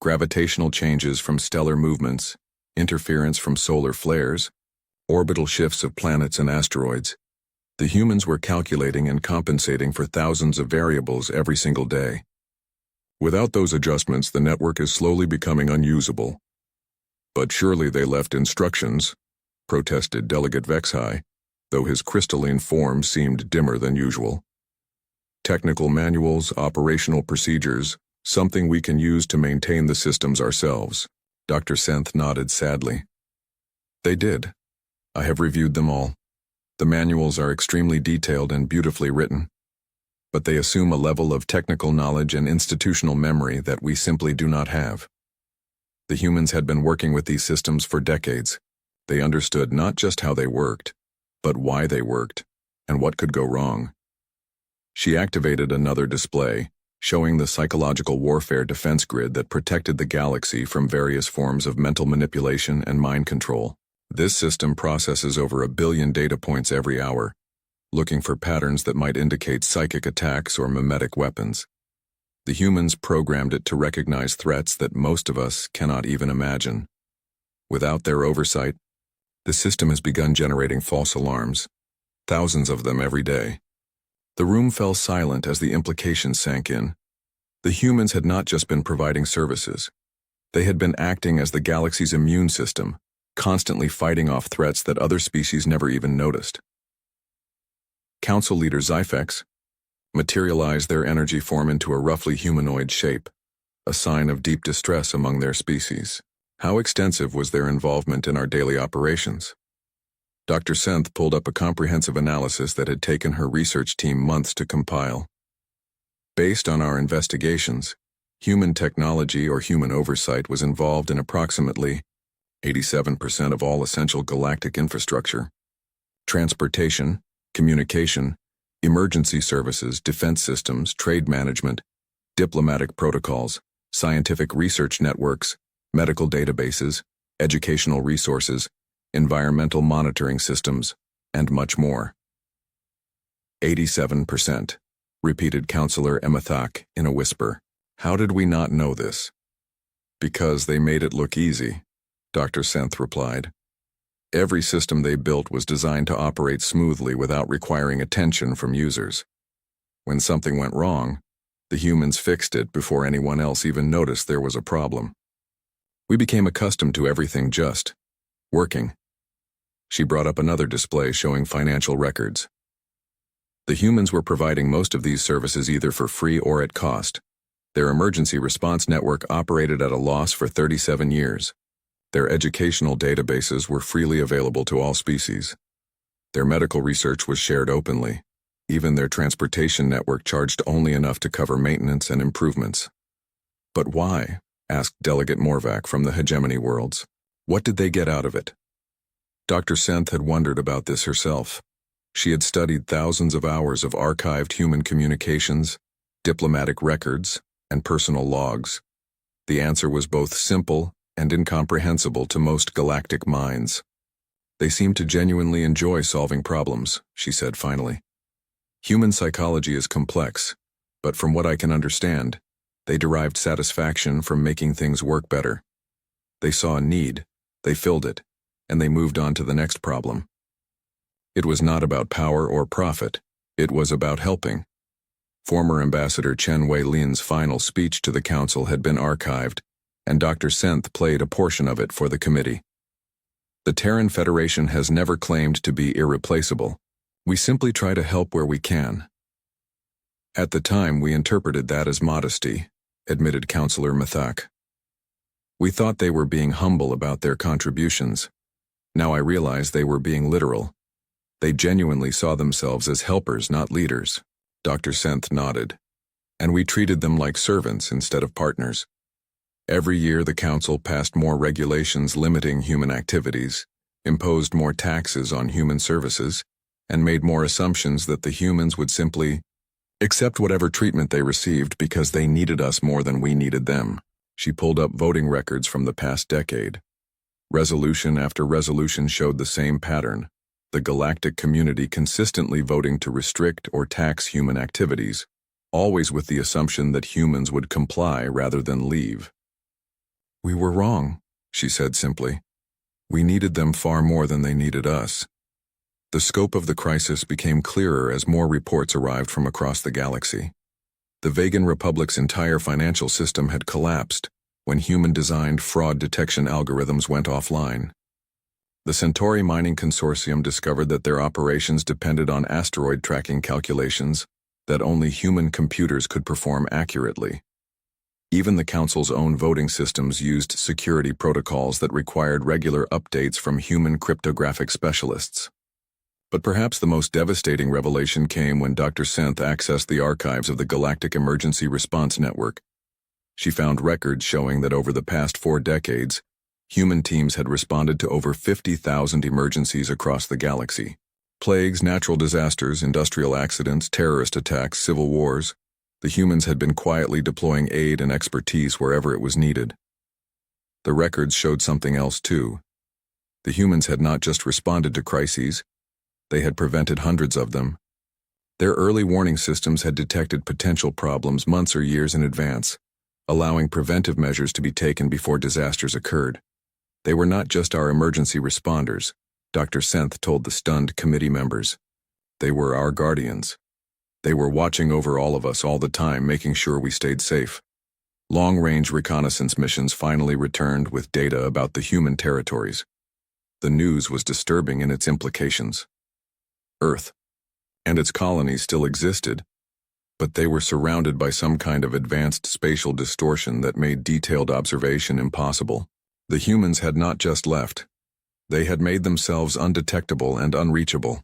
Gravitational changes from stellar movements, interference from solar flares, orbital shifts of planets and asteroids. The humans were calculating and compensating for thousands of variables every single day. Without those adjustments, the network is slowly becoming unusable. But surely they left instructions, protested Delegate Vexhai, though his crystalline form seemed dimmer than usual. Technical manuals, operational procedures, something we can use to maintain the systems ourselves. Dr. Senth nodded sadly. They did. I have reviewed them all. The manuals are extremely detailed and beautifully written, but they assume a level of technical knowledge and institutional memory that we simply do not have. The humans had been working with these systems for decades. They understood not just how they worked, but why they worked, and what could go wrong. She activated another display, showing the psychological warfare defense grid that protected the galaxy from various forms of mental manipulation and mind control. This system processes over 1 billion data points every hour, looking for patterns that might indicate psychic attacks or mimetic weapons. The humans programmed it to recognize threats that most of us cannot even imagine. Without their oversight, the system has begun generating false alarms, thousands of them every day. The room fell silent as the implications sank in. The humans had not just been providing services. They had been acting as the galaxy's immune system, constantly fighting off threats that other species never even noticed. Council leader Zyphex materialized their energy form into a roughly humanoid shape, a sign of deep distress among their species. How extensive was their involvement in our daily operations? Dr. Senth pulled up a comprehensive analysis that had taken her research team months to compile. Based on our investigations, human technology or human oversight was involved in approximately 87% of all essential galactic infrastructure. Transportation, communication, emergency services, defense systems, trade management, diplomatic protocols, scientific research networks, medical databases, educational resources, environmental monitoring systems, and much more. 87%, repeated Counselor Emathak in a whisper. How did we not know this? Because they made it look easy, Dr. Senth replied. Every system they built was designed to operate smoothly without requiring attention from users. When something went wrong, the humans fixed it before anyone else even noticed there was a problem. We became accustomed to everything just working. She brought up another display showing financial records. The humans were providing most of these services either for free or at cost. Their emergency response network operated at a loss for 37 years. Their educational databases were freely available to all species. Their medical research was shared openly. Even their transportation network charged only enough to cover maintenance and improvements. But why? Asked Delegate Morvac from the Hegemony Worlds. What did they get out of it? Dr. Senth had wondered about this herself. She had studied thousands of hours of archived human communications, diplomatic records, and personal logs. The answer was both simple and incomprehensible to most galactic minds. They seemed to genuinely enjoy solving problems, she said finally. Human psychology is complex, But from what I can understand, they derived satisfaction from making things work better. They saw a need, they filled it, and they moved on to the next problem. It was not about power or profit, it was about helping. Former Ambassador Chen Wei-lin's final speech to the council had been archived, and Dr. Senth played a portion of it for the committee. The Terran Federation has never claimed to be irreplaceable. We simply try to help where we can. At the time, we interpreted that as modesty, admitted Councillor Mathak. We thought they were being humble about their contributions. Now I realize they were being literal. They genuinely saw themselves as helpers, not leaders. Dr. Senth nodded. And we treated them like servants instead of partners. Every year the council passed more regulations limiting human activities, imposed more taxes on human services, and made more assumptions that the humans would simply accept whatever treatment they received because they needed us more than we needed them. She pulled up voting records from the past decade. Resolution after resolution showed the same pattern. The Galactic community consistently voting to restrict or tax human activities, always with the assumption that humans would comply rather than leave. We were wrong, she said simply. We needed them far more than they needed us. The scope of the crisis became clearer as more reports arrived from across the galaxy. The Vegan Republic's entire financial system had collapsed when human-designed fraud detection algorithms went offline. The Centauri Mining Consortium discovered that their operations depended on asteroid tracking calculations that only human computers could perform accurately. Even the Council's own voting systems used security protocols that required regular updates from human cryptographic specialists. But perhaps the most devastating revelation came when Dr. Senth accessed the archives of the Galactic Emergency Response Network. She found records showing that over the past 4 decades, human teams had responded to over 50,000 emergencies across the galaxy. Plagues, natural disasters, industrial accidents, terrorist attacks, civil wars. The humans had been quietly deploying aid and expertise wherever it was needed. The records showed something else too. The humans had not just responded to crises, they had prevented hundreds of them. Their early warning systems had detected potential problems months or years in advance, allowing preventive measures to be taken before disasters occurred. They were not just our emergency responders, Dr. Senth told the stunned committee members. They were our guardians. They were watching over all of us all the time, making sure we stayed safe. Long-range reconnaissance missions finally returned with data about the human territories. The news was disturbing in its implications. Earth and its colonies still existed, but they were surrounded by some kind of advanced spatial distortion that made detailed observation impossible. The humans had not just left. They had made themselves undetectable and unreachable.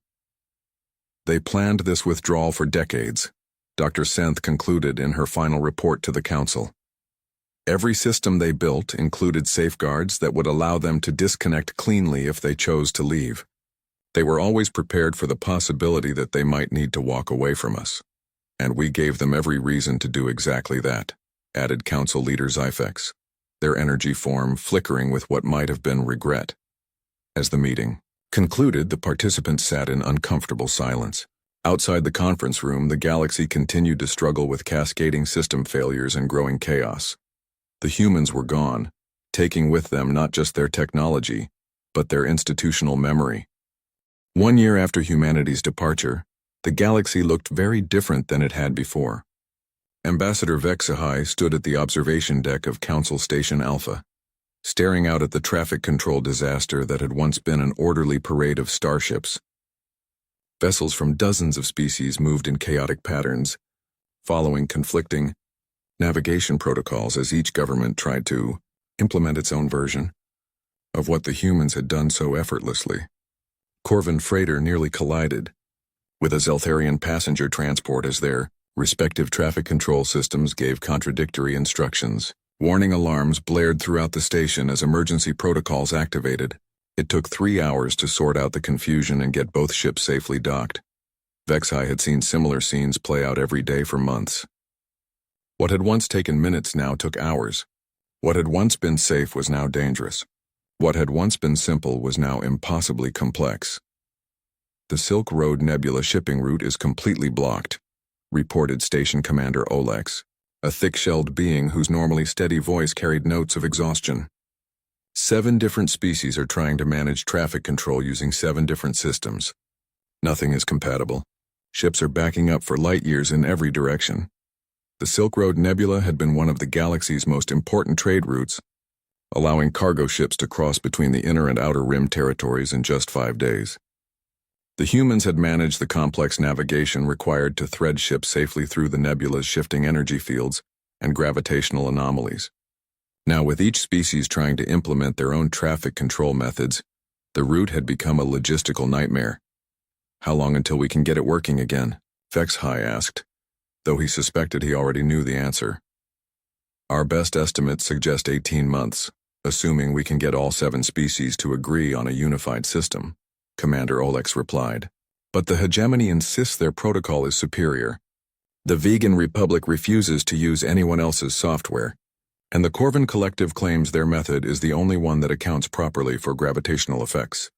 They planned this withdrawal for decades, Dr. Senth concluded in her final report to the Council. Every system they built included safeguards that would allow them to disconnect cleanly if they chose to leave. They were always prepared for the possibility that they might need to walk away from us. And we gave them every reason to do exactly that, added Council Leader Zyfex, their energy form flickering with what might have been regret. As the meeting concluded, the participants sat in uncomfortable silence. Outside the conference room, the galaxy continued to struggle with cascading system failures and growing chaos. The humans were gone, taking with them not just their technology, but their institutional memory. 1 year after humanity's departure, the galaxy looked very different than it had before. Ambassador Vexahai stood at the observation deck of Council Station Alpha, staring out at the traffic control disaster that had once been an orderly parade of starships. Vessels from dozens of species moved in chaotic patterns, following conflicting navigation protocols as each government tried to implement its own version of what the humans had done so effortlessly. Corvin freighter nearly collided with a Zeltharian passenger transport as their respective traffic control systems gave contradictory instructions. Warning alarms blared throughout the station as emergency protocols activated. It took 3 hours to sort out the confusion and get both ships safely docked. Vexai had seen similar scenes play out every day for months. What had once taken minutes now took hours. What had once been safe was now dangerous. What had once been simple was now impossibly complex. The Silk Road Nebula shipping route is completely blocked. reported Station Commander Olex, a thick-shelled being whose normally steady voice carried notes of exhaustion. 7 different species are trying to manage traffic control using 7 different systems. Nothing is compatible. Ships are backing up for light years in every direction. The Silk Road Nebula had been one of the galaxy's most important trade routes, allowing cargo ships to cross between the inner and outer rim territories in just 5 days. The humans had managed the complex navigation required to thread ships safely through the nebula's shifting energy fields and gravitational anomalies. Now, with each species trying to implement their own traffic control methods, the route had become a logistical nightmare. How long until we can get it working again? HFY asked, though he suspected he already knew the answer. Our best estimates suggest 18 months, assuming we can get all 7 species to agree on a unified system, Commander Olex replied. But the hegemony insists their protocol is superior. The Vegan Republic refuses to use anyone else's software, and the Corvin Collective claims their method is the only one that accounts properly for gravitational effects.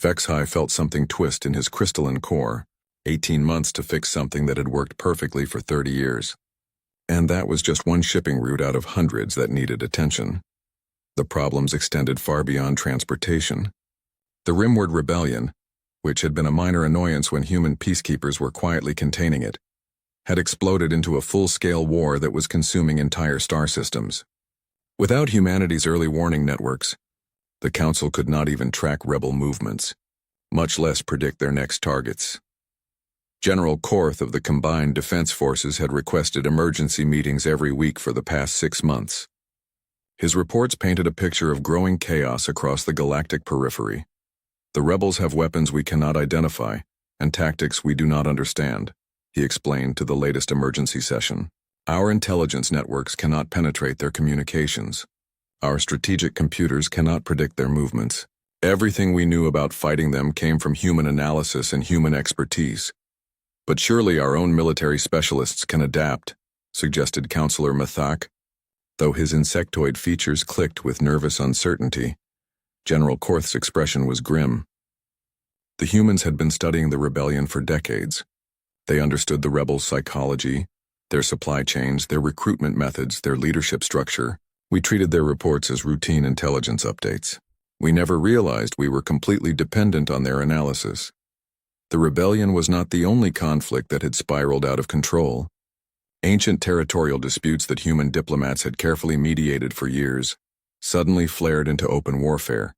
HFY felt something twist in his crystalline core. 18 months to fix something that had worked perfectly for 30 years. And that was just one shipping route out of hundreds that needed attention. The problems extended far beyond transportation. The Rimward Rebellion, which had been a minor annoyance when human peacekeepers were quietly containing it, had exploded into a full-scale war that was consuming entire star systems. Without humanity's early warning networks, the Council could not even track rebel movements, much less predict their next targets. General Korth of the Combined Defense Forces had requested emergency meetings every week for the past 6 months. His reports painted a picture of growing chaos across the galactic periphery. The rebels have weapons we cannot identify, and tactics we do not understand, he explained to the latest emergency session. Our intelligence networks cannot penetrate their communications. Our strategic computers cannot predict their movements. Everything we knew about fighting them came from human analysis and human expertise. But surely our own military specialists can adapt, suggested Counselor Mathak. Though his insectoid features clicked with nervous uncertainty, General Korth's expression was grim. The humans had been studying the rebellion for decades. They understood the rebels' psychology, their supply chains, their recruitment methods, their leadership structure. We treated their reports as routine intelligence updates. We never realized we were completely dependent on their analysis. The rebellion was not the only conflict that had spiraled out of control. Ancient territorial disputes that human diplomats had carefully mediated for years suddenly flared into open warfare.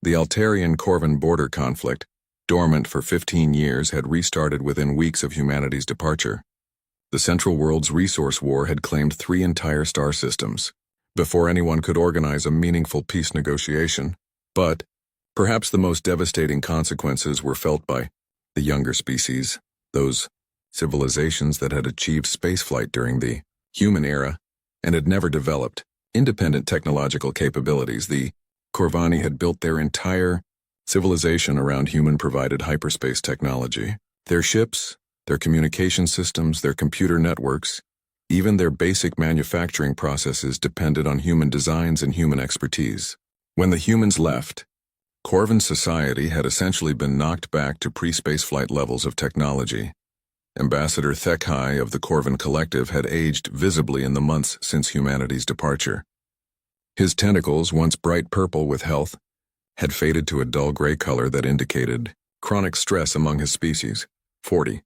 The Altarian-Corvin border conflict, dormant for 15 years, had restarted within weeks of humanity's departure. The Central World's resource war had claimed 3 entire star systems, before anyone could organize a meaningful peace negotiation. But perhaps the most devastating consequences were felt by the younger species, those civilizations that had achieved spaceflight during the human era and had never developed independent technological capabilities. The Corvani had built their entire civilization around human-provided hyperspace technology. Their ships, their communication systems, their computer networks, even their basic manufacturing processes depended on human designs and human expertise. When the humans left, Corvin society had essentially been knocked back to pre-spaceflight levels of technology. Ambassador HFY of the Corvin Collective had aged visibly in the months since humanity's departure. His tentacles, once bright purple with health, had faded to a dull gray color that indicated chronic stress among his species. 40%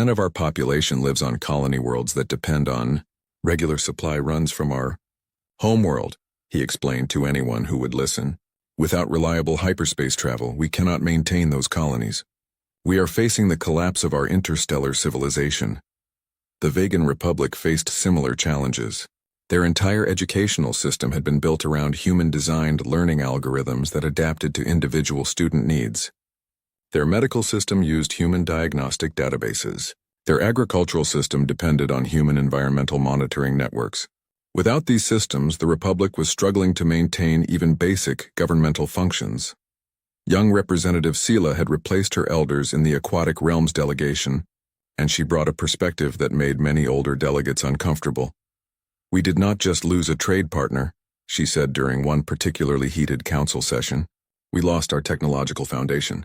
of our population lives on colony worlds that depend on regular supply runs from our homeworld, he explained to anyone who would listen. Without reliable hyperspace travel, we cannot maintain those colonies. We are facing the collapse of our interstellar civilization. The Vegan Republic faced similar challenges. Their entire educational system had been built around human-designed learning algorithms that adapted to individual student needs. Their medical system used human diagnostic databases. Their agricultural system depended on human environmental monitoring networks. Without these systems, the Republic was struggling to maintain even basic governmental functions. Young Representative Sela had replaced her elders in the Aquatic Realms delegation, and she brought a perspective that made many older delegates uncomfortable. We did not just lose a trade partner, she said during one particularly heated council session. We lost our technological foundation.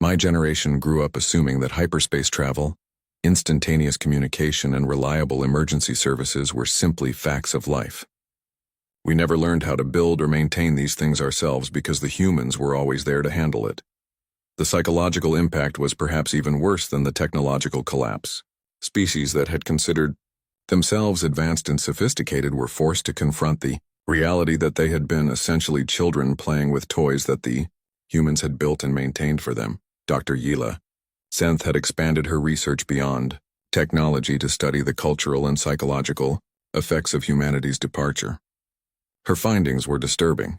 My generation grew up assuming that hyperspace travel, Instantaneous communication and reliable emergency services were simply facts of life. We never learned how to build or maintain these things ourselves because the humans were always there to handle it. The psychological impact was perhaps even worse than the technological collapse. Species that had considered themselves advanced and sophisticated were forced to confront the reality that they had been essentially children playing with toys that the humans had built and maintained for them. Dr. Yila Senth had expanded her research beyond technology to study the cultural and psychological effects of humanity's departure. Her findings were disturbing.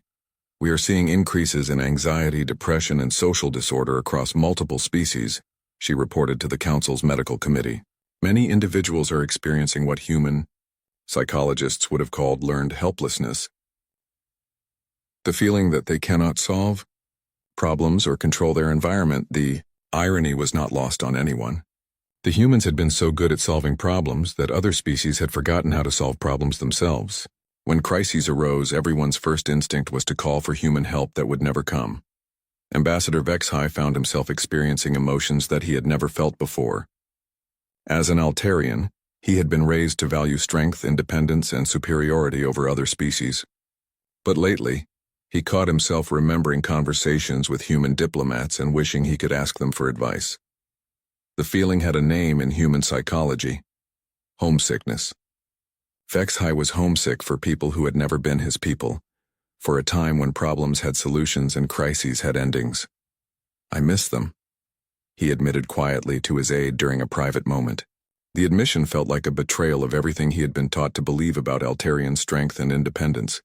We are seeing increases in anxiety, depression, and social disorder across multiple species, she reported to the Council's medical committee. Many individuals are experiencing what human psychologists would have called learned helplessness. The feeling that they cannot solve problems or control their environment. The irony was not lost on anyone. The humans had been so good at solving problems that other species had forgotten how to solve problems themselves. When crises arose, everyone's first instinct was to call for human help that would never come. Ambassador Vexhai found himself experiencing emotions that he had never felt before. As an Altarian, he had been raised to value strength, independence, and superiority over other species. But lately, he caught himself remembering conversations with human diplomats and wishing he could ask them for advice. The feeling had a name in human psychology: homesickness. Vexhai was homesick for people who had never been his people, for a time when problems had solutions and crises had endings. "I miss them," he admitted quietly to his aide during a private moment. The admission felt like a betrayal of everything he had been taught to believe about Altarian strength and independence.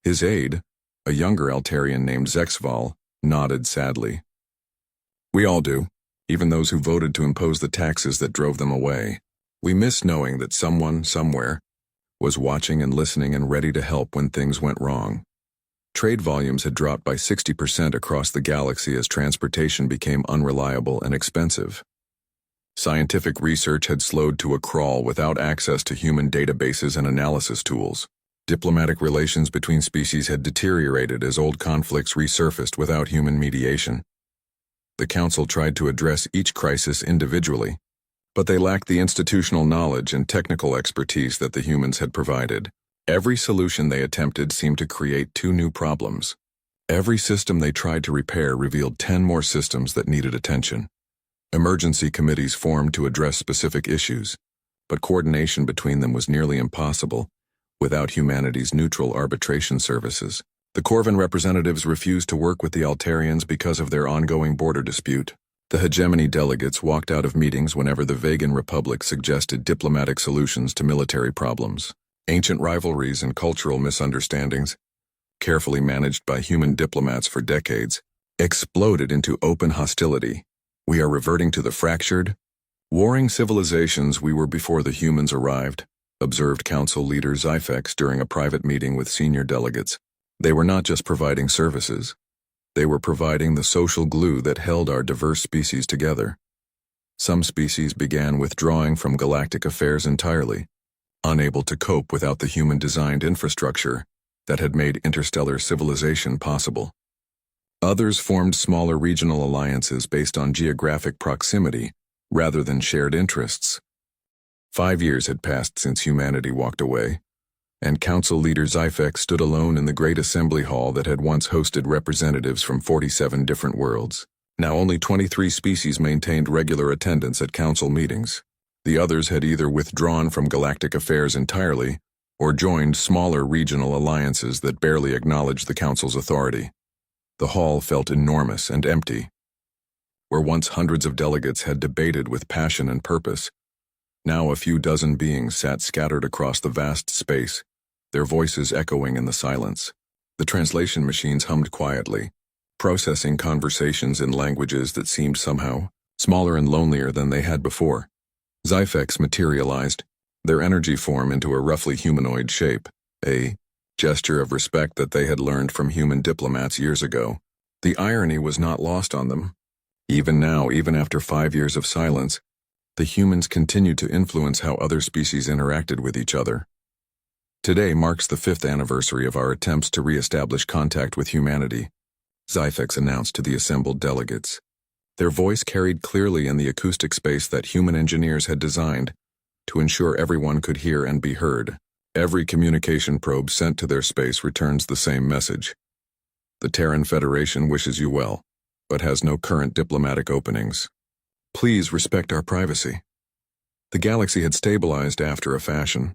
His aide, a younger Altarian named Zexval, nodded sadly. "We all do, even those who voted to impose the taxes that drove them away. We miss knowing that someone, somewhere, was watching and listening and ready to help when things went wrong." Trade volumes had dropped by 60% across the galaxy as transportation became unreliable and expensive. Scientific research had slowed to a crawl without access to human databases and analysis tools. Diplomatic relations between species had deteriorated as old conflicts resurfaced without human mediation. The Council tried to address each crisis individually, but they lacked the institutional knowledge and technical expertise that the humans had provided. Every solution they attempted seemed to create 2 new problems. Every system they tried to repair revealed 10 more systems that needed attention. Emergency committees formed to address specific issues, but coordination between them was nearly impossible without humanity's neutral arbitration services. The Corvin representatives refused to work with the Altarians because of their ongoing border dispute. The hegemony delegates walked out of meetings whenever the Vegan Republic suggested diplomatic solutions to military problems. Ancient rivalries and cultural misunderstandings, carefully managed by human diplomats for decades, exploded into open hostility. "We are reverting to the fractured, warring civilizations we were before the humans arrived," observed Council leader Zyfex during a private meeting with senior delegates. They were not just providing services. They were providing the social glue that held our diverse species together. Some species began withdrawing from galactic affairs entirely, unable to cope without the human-designed infrastructure that had made interstellar civilization possible. Others formed smaller regional alliances based on geographic proximity rather than shared interests. 5 years had passed since humanity walked away, and Council leader Zyfex stood alone in the great assembly hall that had once hosted representatives from 47 different worlds. Now only 23 species maintained regular attendance at Council meetings. The others had either withdrawn from galactic affairs entirely or joined smaller regional alliances that barely acknowledged the Council's authority. The hall felt enormous and empty. Where once hundreds of delegates had debated with passion and purpose, now a few dozen beings sat scattered across the vast space, their voices echoing in the silence. The translation machines hummed quietly, processing conversations in languages that seemed somehow smaller and lonelier than they had before. Zyfex materialized, their energy form into a roughly humanoid shape, a gesture of respect that they had learned from human diplomats years ago. The irony was not lost on them. Even now, even after 5 years of silence, the humans continued to influence how other species interacted with each other. "Today marks the 5th anniversary of our attempts to re-establish contact with humanity," Zyfex announced to the assembled delegates. Their voice carried clearly in the acoustic space that human engineers had designed to ensure everyone could hear and be heard. Every communication probe sent to their space returns the same message. The Terran Federation wishes you well, but has no current diplomatic openings. Please respect our privacy. The galaxy had stabilized after a fashion,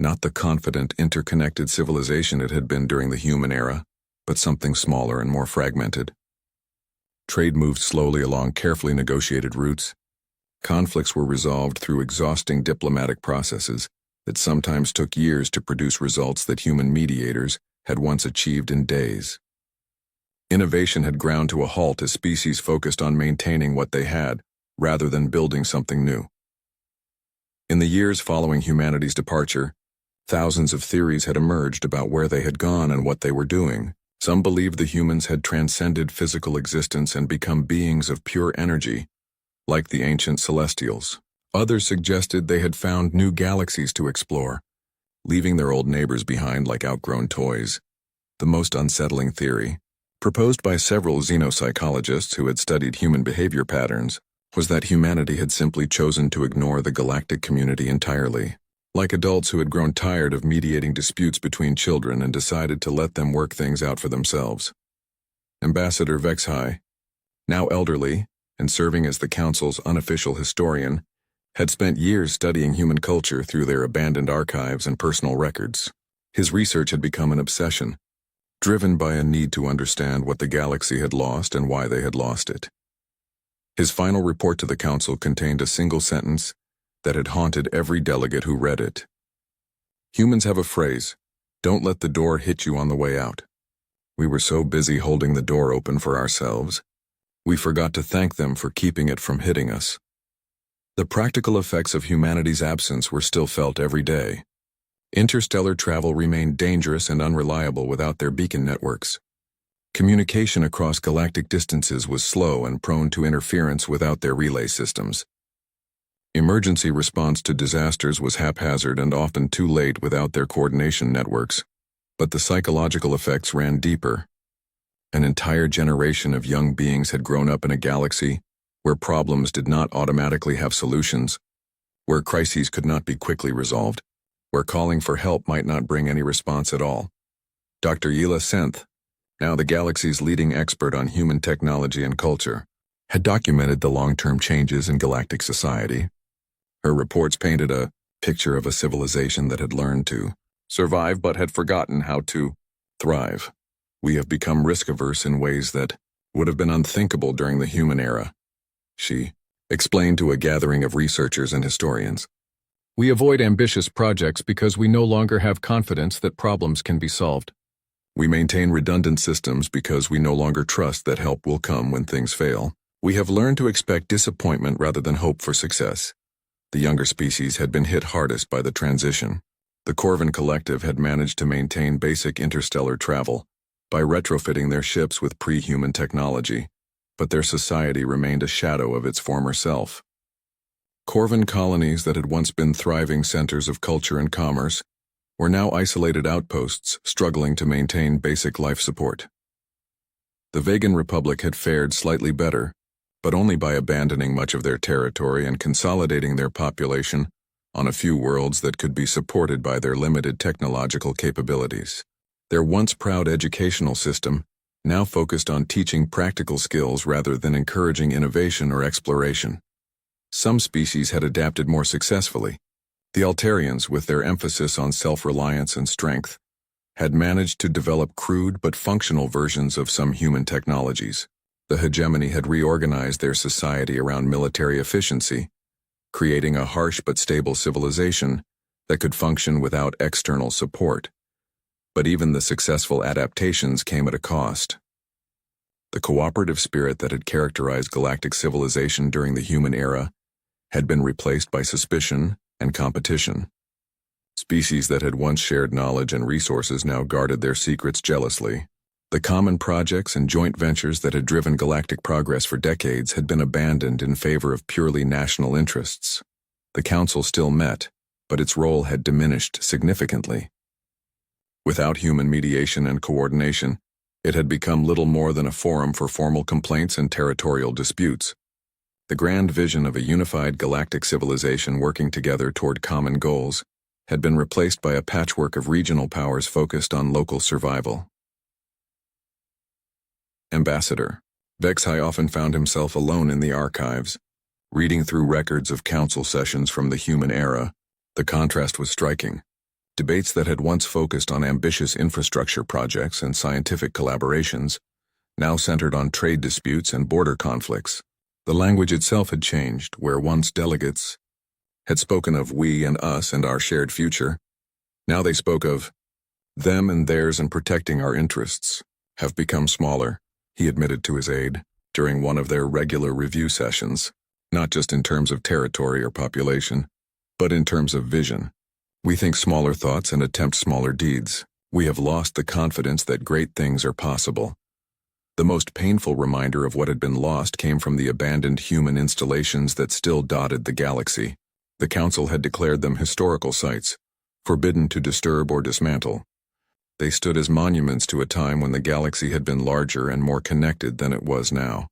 not the confident, interconnected civilization it had been during the human era, but something smaller and more fragmented. Trade moved slowly along carefully negotiated routes. Conflicts were resolved through exhausting diplomatic processes that sometimes took years to produce results that human mediators had once achieved in days. Innovation had ground to a halt as species focused on maintaining what they had, rather than building something new. In the years following humanity's departure, thousands of theories had emerged about where they had gone and what they were doing. Some believed the humans had transcended physical existence and become beings of pure energy, like the ancient Celestials. Others suggested they had found new galaxies to explore, leaving their old neighbors behind like outgrown toys. The most unsettling theory, proposed by several xenopsychologists who had studied human behavior patterns, was that humanity had simply chosen to ignore the galactic community entirely, like adults who had grown tired of mediating disputes between children and decided to let them work things out for themselves. Ambassador Vexhai, now elderly and serving as the Council's unofficial historian, had spent years studying human culture through their abandoned archives and personal records. His research had become an obsession, driven by a need to understand what the galaxy had lost and why they had lost it. His final report to the Council contained a single sentence that had haunted every delegate who read it. Humans have a phrase, "Don't let the door hit you on the way out." We were so busy holding the door open for ourselves, we forgot to thank them for keeping it from hitting us. The practical effects of humanity's absence were still felt every day. Interstellar travel remained dangerous and unreliable without their beacon networks. Communication across galactic distances was slow and prone to interference without their relay systems. Emergency response to disasters was haphazard and often too late without their coordination networks. But the psychological effects ran deeper. An entire generation of young beings had grown up in a galaxy where problems did not automatically have solutions, where crises could not be quickly resolved, where calling for help might not bring any response at all. Dr. Yila Senth, now the galaxy's leading expert on human technology and culture, had documented the long-term changes in galactic society. Her reports painted a picture of a civilization that had learned to survive but had forgotten how to thrive. We have become risk-averse in ways that would have been unthinkable during the human era, she explained to a gathering of researchers and historians. We avoid ambitious projects because we no longer have confidence that problems can be solved. We maintain redundant systems because we no longer trust that help will come when things fail. We have learned to expect disappointment rather than hope for success. The younger species had been hit hardest by the transition. The Corvin Collective had managed to maintain basic interstellar travel by retrofitting their ships with pre-human technology, but their society remained a shadow of its former self. Corvin colonies that had once been thriving centers of culture and commerce were now isolated outposts struggling to maintain basic life support. The Vegan Republic had fared slightly better, but only by abandoning much of their territory and consolidating their population on a few worlds that could be supported by their limited technological capabilities. Their once proud educational system now focused on teaching practical skills rather than encouraging innovation or exploration. Some species had adapted more successfully. The Altarians, with their emphasis on self-reliance and strength, had managed to develop crude but functional versions of some human technologies. The hegemony had reorganized their society around military efficiency, creating a harsh but stable civilization that could function without external support. But even the successful adaptations came at a cost. The cooperative spirit that had characterized galactic civilization during the human era had been replaced by suspicion and competition. Species that had once shared knowledge and resources now guarded their secrets jealously. The common projects and joint ventures that had driven galactic progress for decades had been abandoned in favor of purely national interests. The Council still met, but its role had diminished significantly. Without human mediation and coordination, it had become little more than a forum for formal complaints and territorial disputes. The grand vision of a unified galactic civilization working together toward common goals had been replaced by a patchwork of regional powers focused on local survival. Ambassador. Vexhai often found himself alone in the archives, reading through records of council sessions from the human era. The contrast was striking. Debates that had once focused on ambitious infrastructure projects and scientific collaborations now centered on trade disputes and border conflicts. The language itself had changed, where once delegates had spoken of we and us and our shared future. Now they spoke of them and theirs and protecting our interests. Have become smaller, he admitted to his aide, during one of their regular review sessions, not just in terms of territory or population, but in terms of vision. We think smaller thoughts and attempt smaller deeds. We have lost the confidence that great things are possible. The most painful reminder of what had been lost came from the abandoned human installations that still dotted the galaxy. The Council had declared them historical sites, forbidden to disturb or dismantle. They stood as monuments to a time when the galaxy had been larger and more connected than it was now.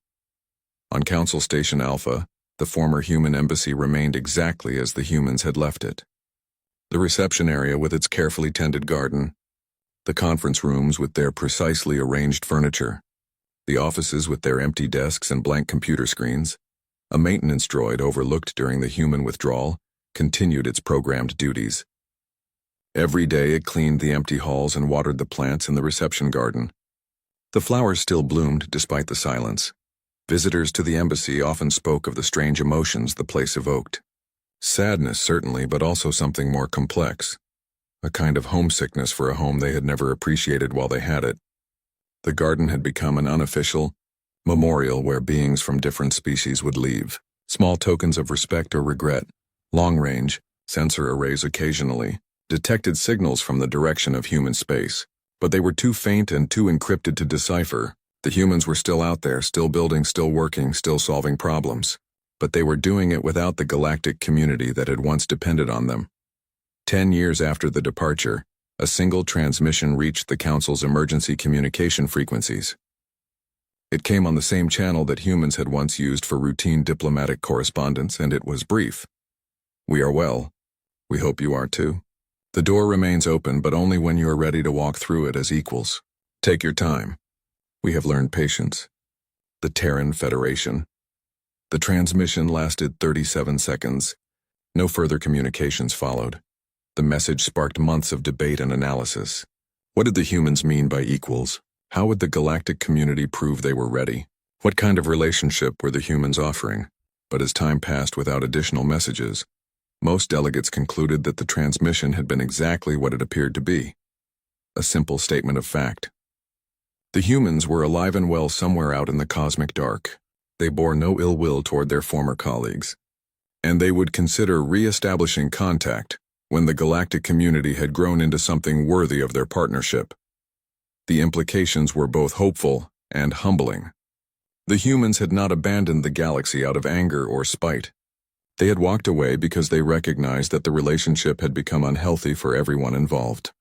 On Council Station Alpha, the former human embassy remained exactly as the humans had left it. The reception area with its carefully tended garden, the conference rooms with their precisely arranged furniture, the offices with their empty desks and blank computer screens. A maintenance droid overlooked during the human withdrawal continued its programmed duties. Every day it cleaned the empty halls and watered the plants in the reception garden. The flowers still bloomed despite the silence. Visitors to the embassy often spoke of the strange emotions the place evoked. Sadness, certainly, but also something more complex. A kind of homesickness for a home they had never appreciated while they had it. The garden had become an unofficial memorial where beings from different species would leave. Small tokens of respect or regret, long-range, sensor arrays occasionally, detected signals from the direction of human space, but they were too faint and too encrypted to decipher. The humans were still out there, still building, still working, still solving problems, but they were doing it without the galactic community that had once depended on them. 10 years after the departure, a single transmission reached the Council's emergency communication frequencies. It came on the same channel that humans had once used for routine diplomatic correspondence, and it was brief. We are well. We hope you are too. The door remains open, but only when you are ready to walk through it as equals. Take your time. We have learned patience. The Terran Federation. The transmission lasted 37 seconds. No further communications followed. The message sparked months of debate and analysis. What did the humans mean by equals? How would the galactic community prove they were ready? What kind of relationship were the humans offering? But as time passed without additional messages, most delegates concluded that the transmission had been exactly what it appeared to be. A simple statement of fact. The humans were alive and well somewhere out in the cosmic dark. They bore no ill will toward their former colleagues, and they would consider re-establishing contact when the galactic community had grown into something worthy of their partnership. The implications were both hopeful and humbling. The humans had not abandoned the galaxy out of anger or spite. They had walked away because they recognized that the relationship had become unhealthy for everyone involved.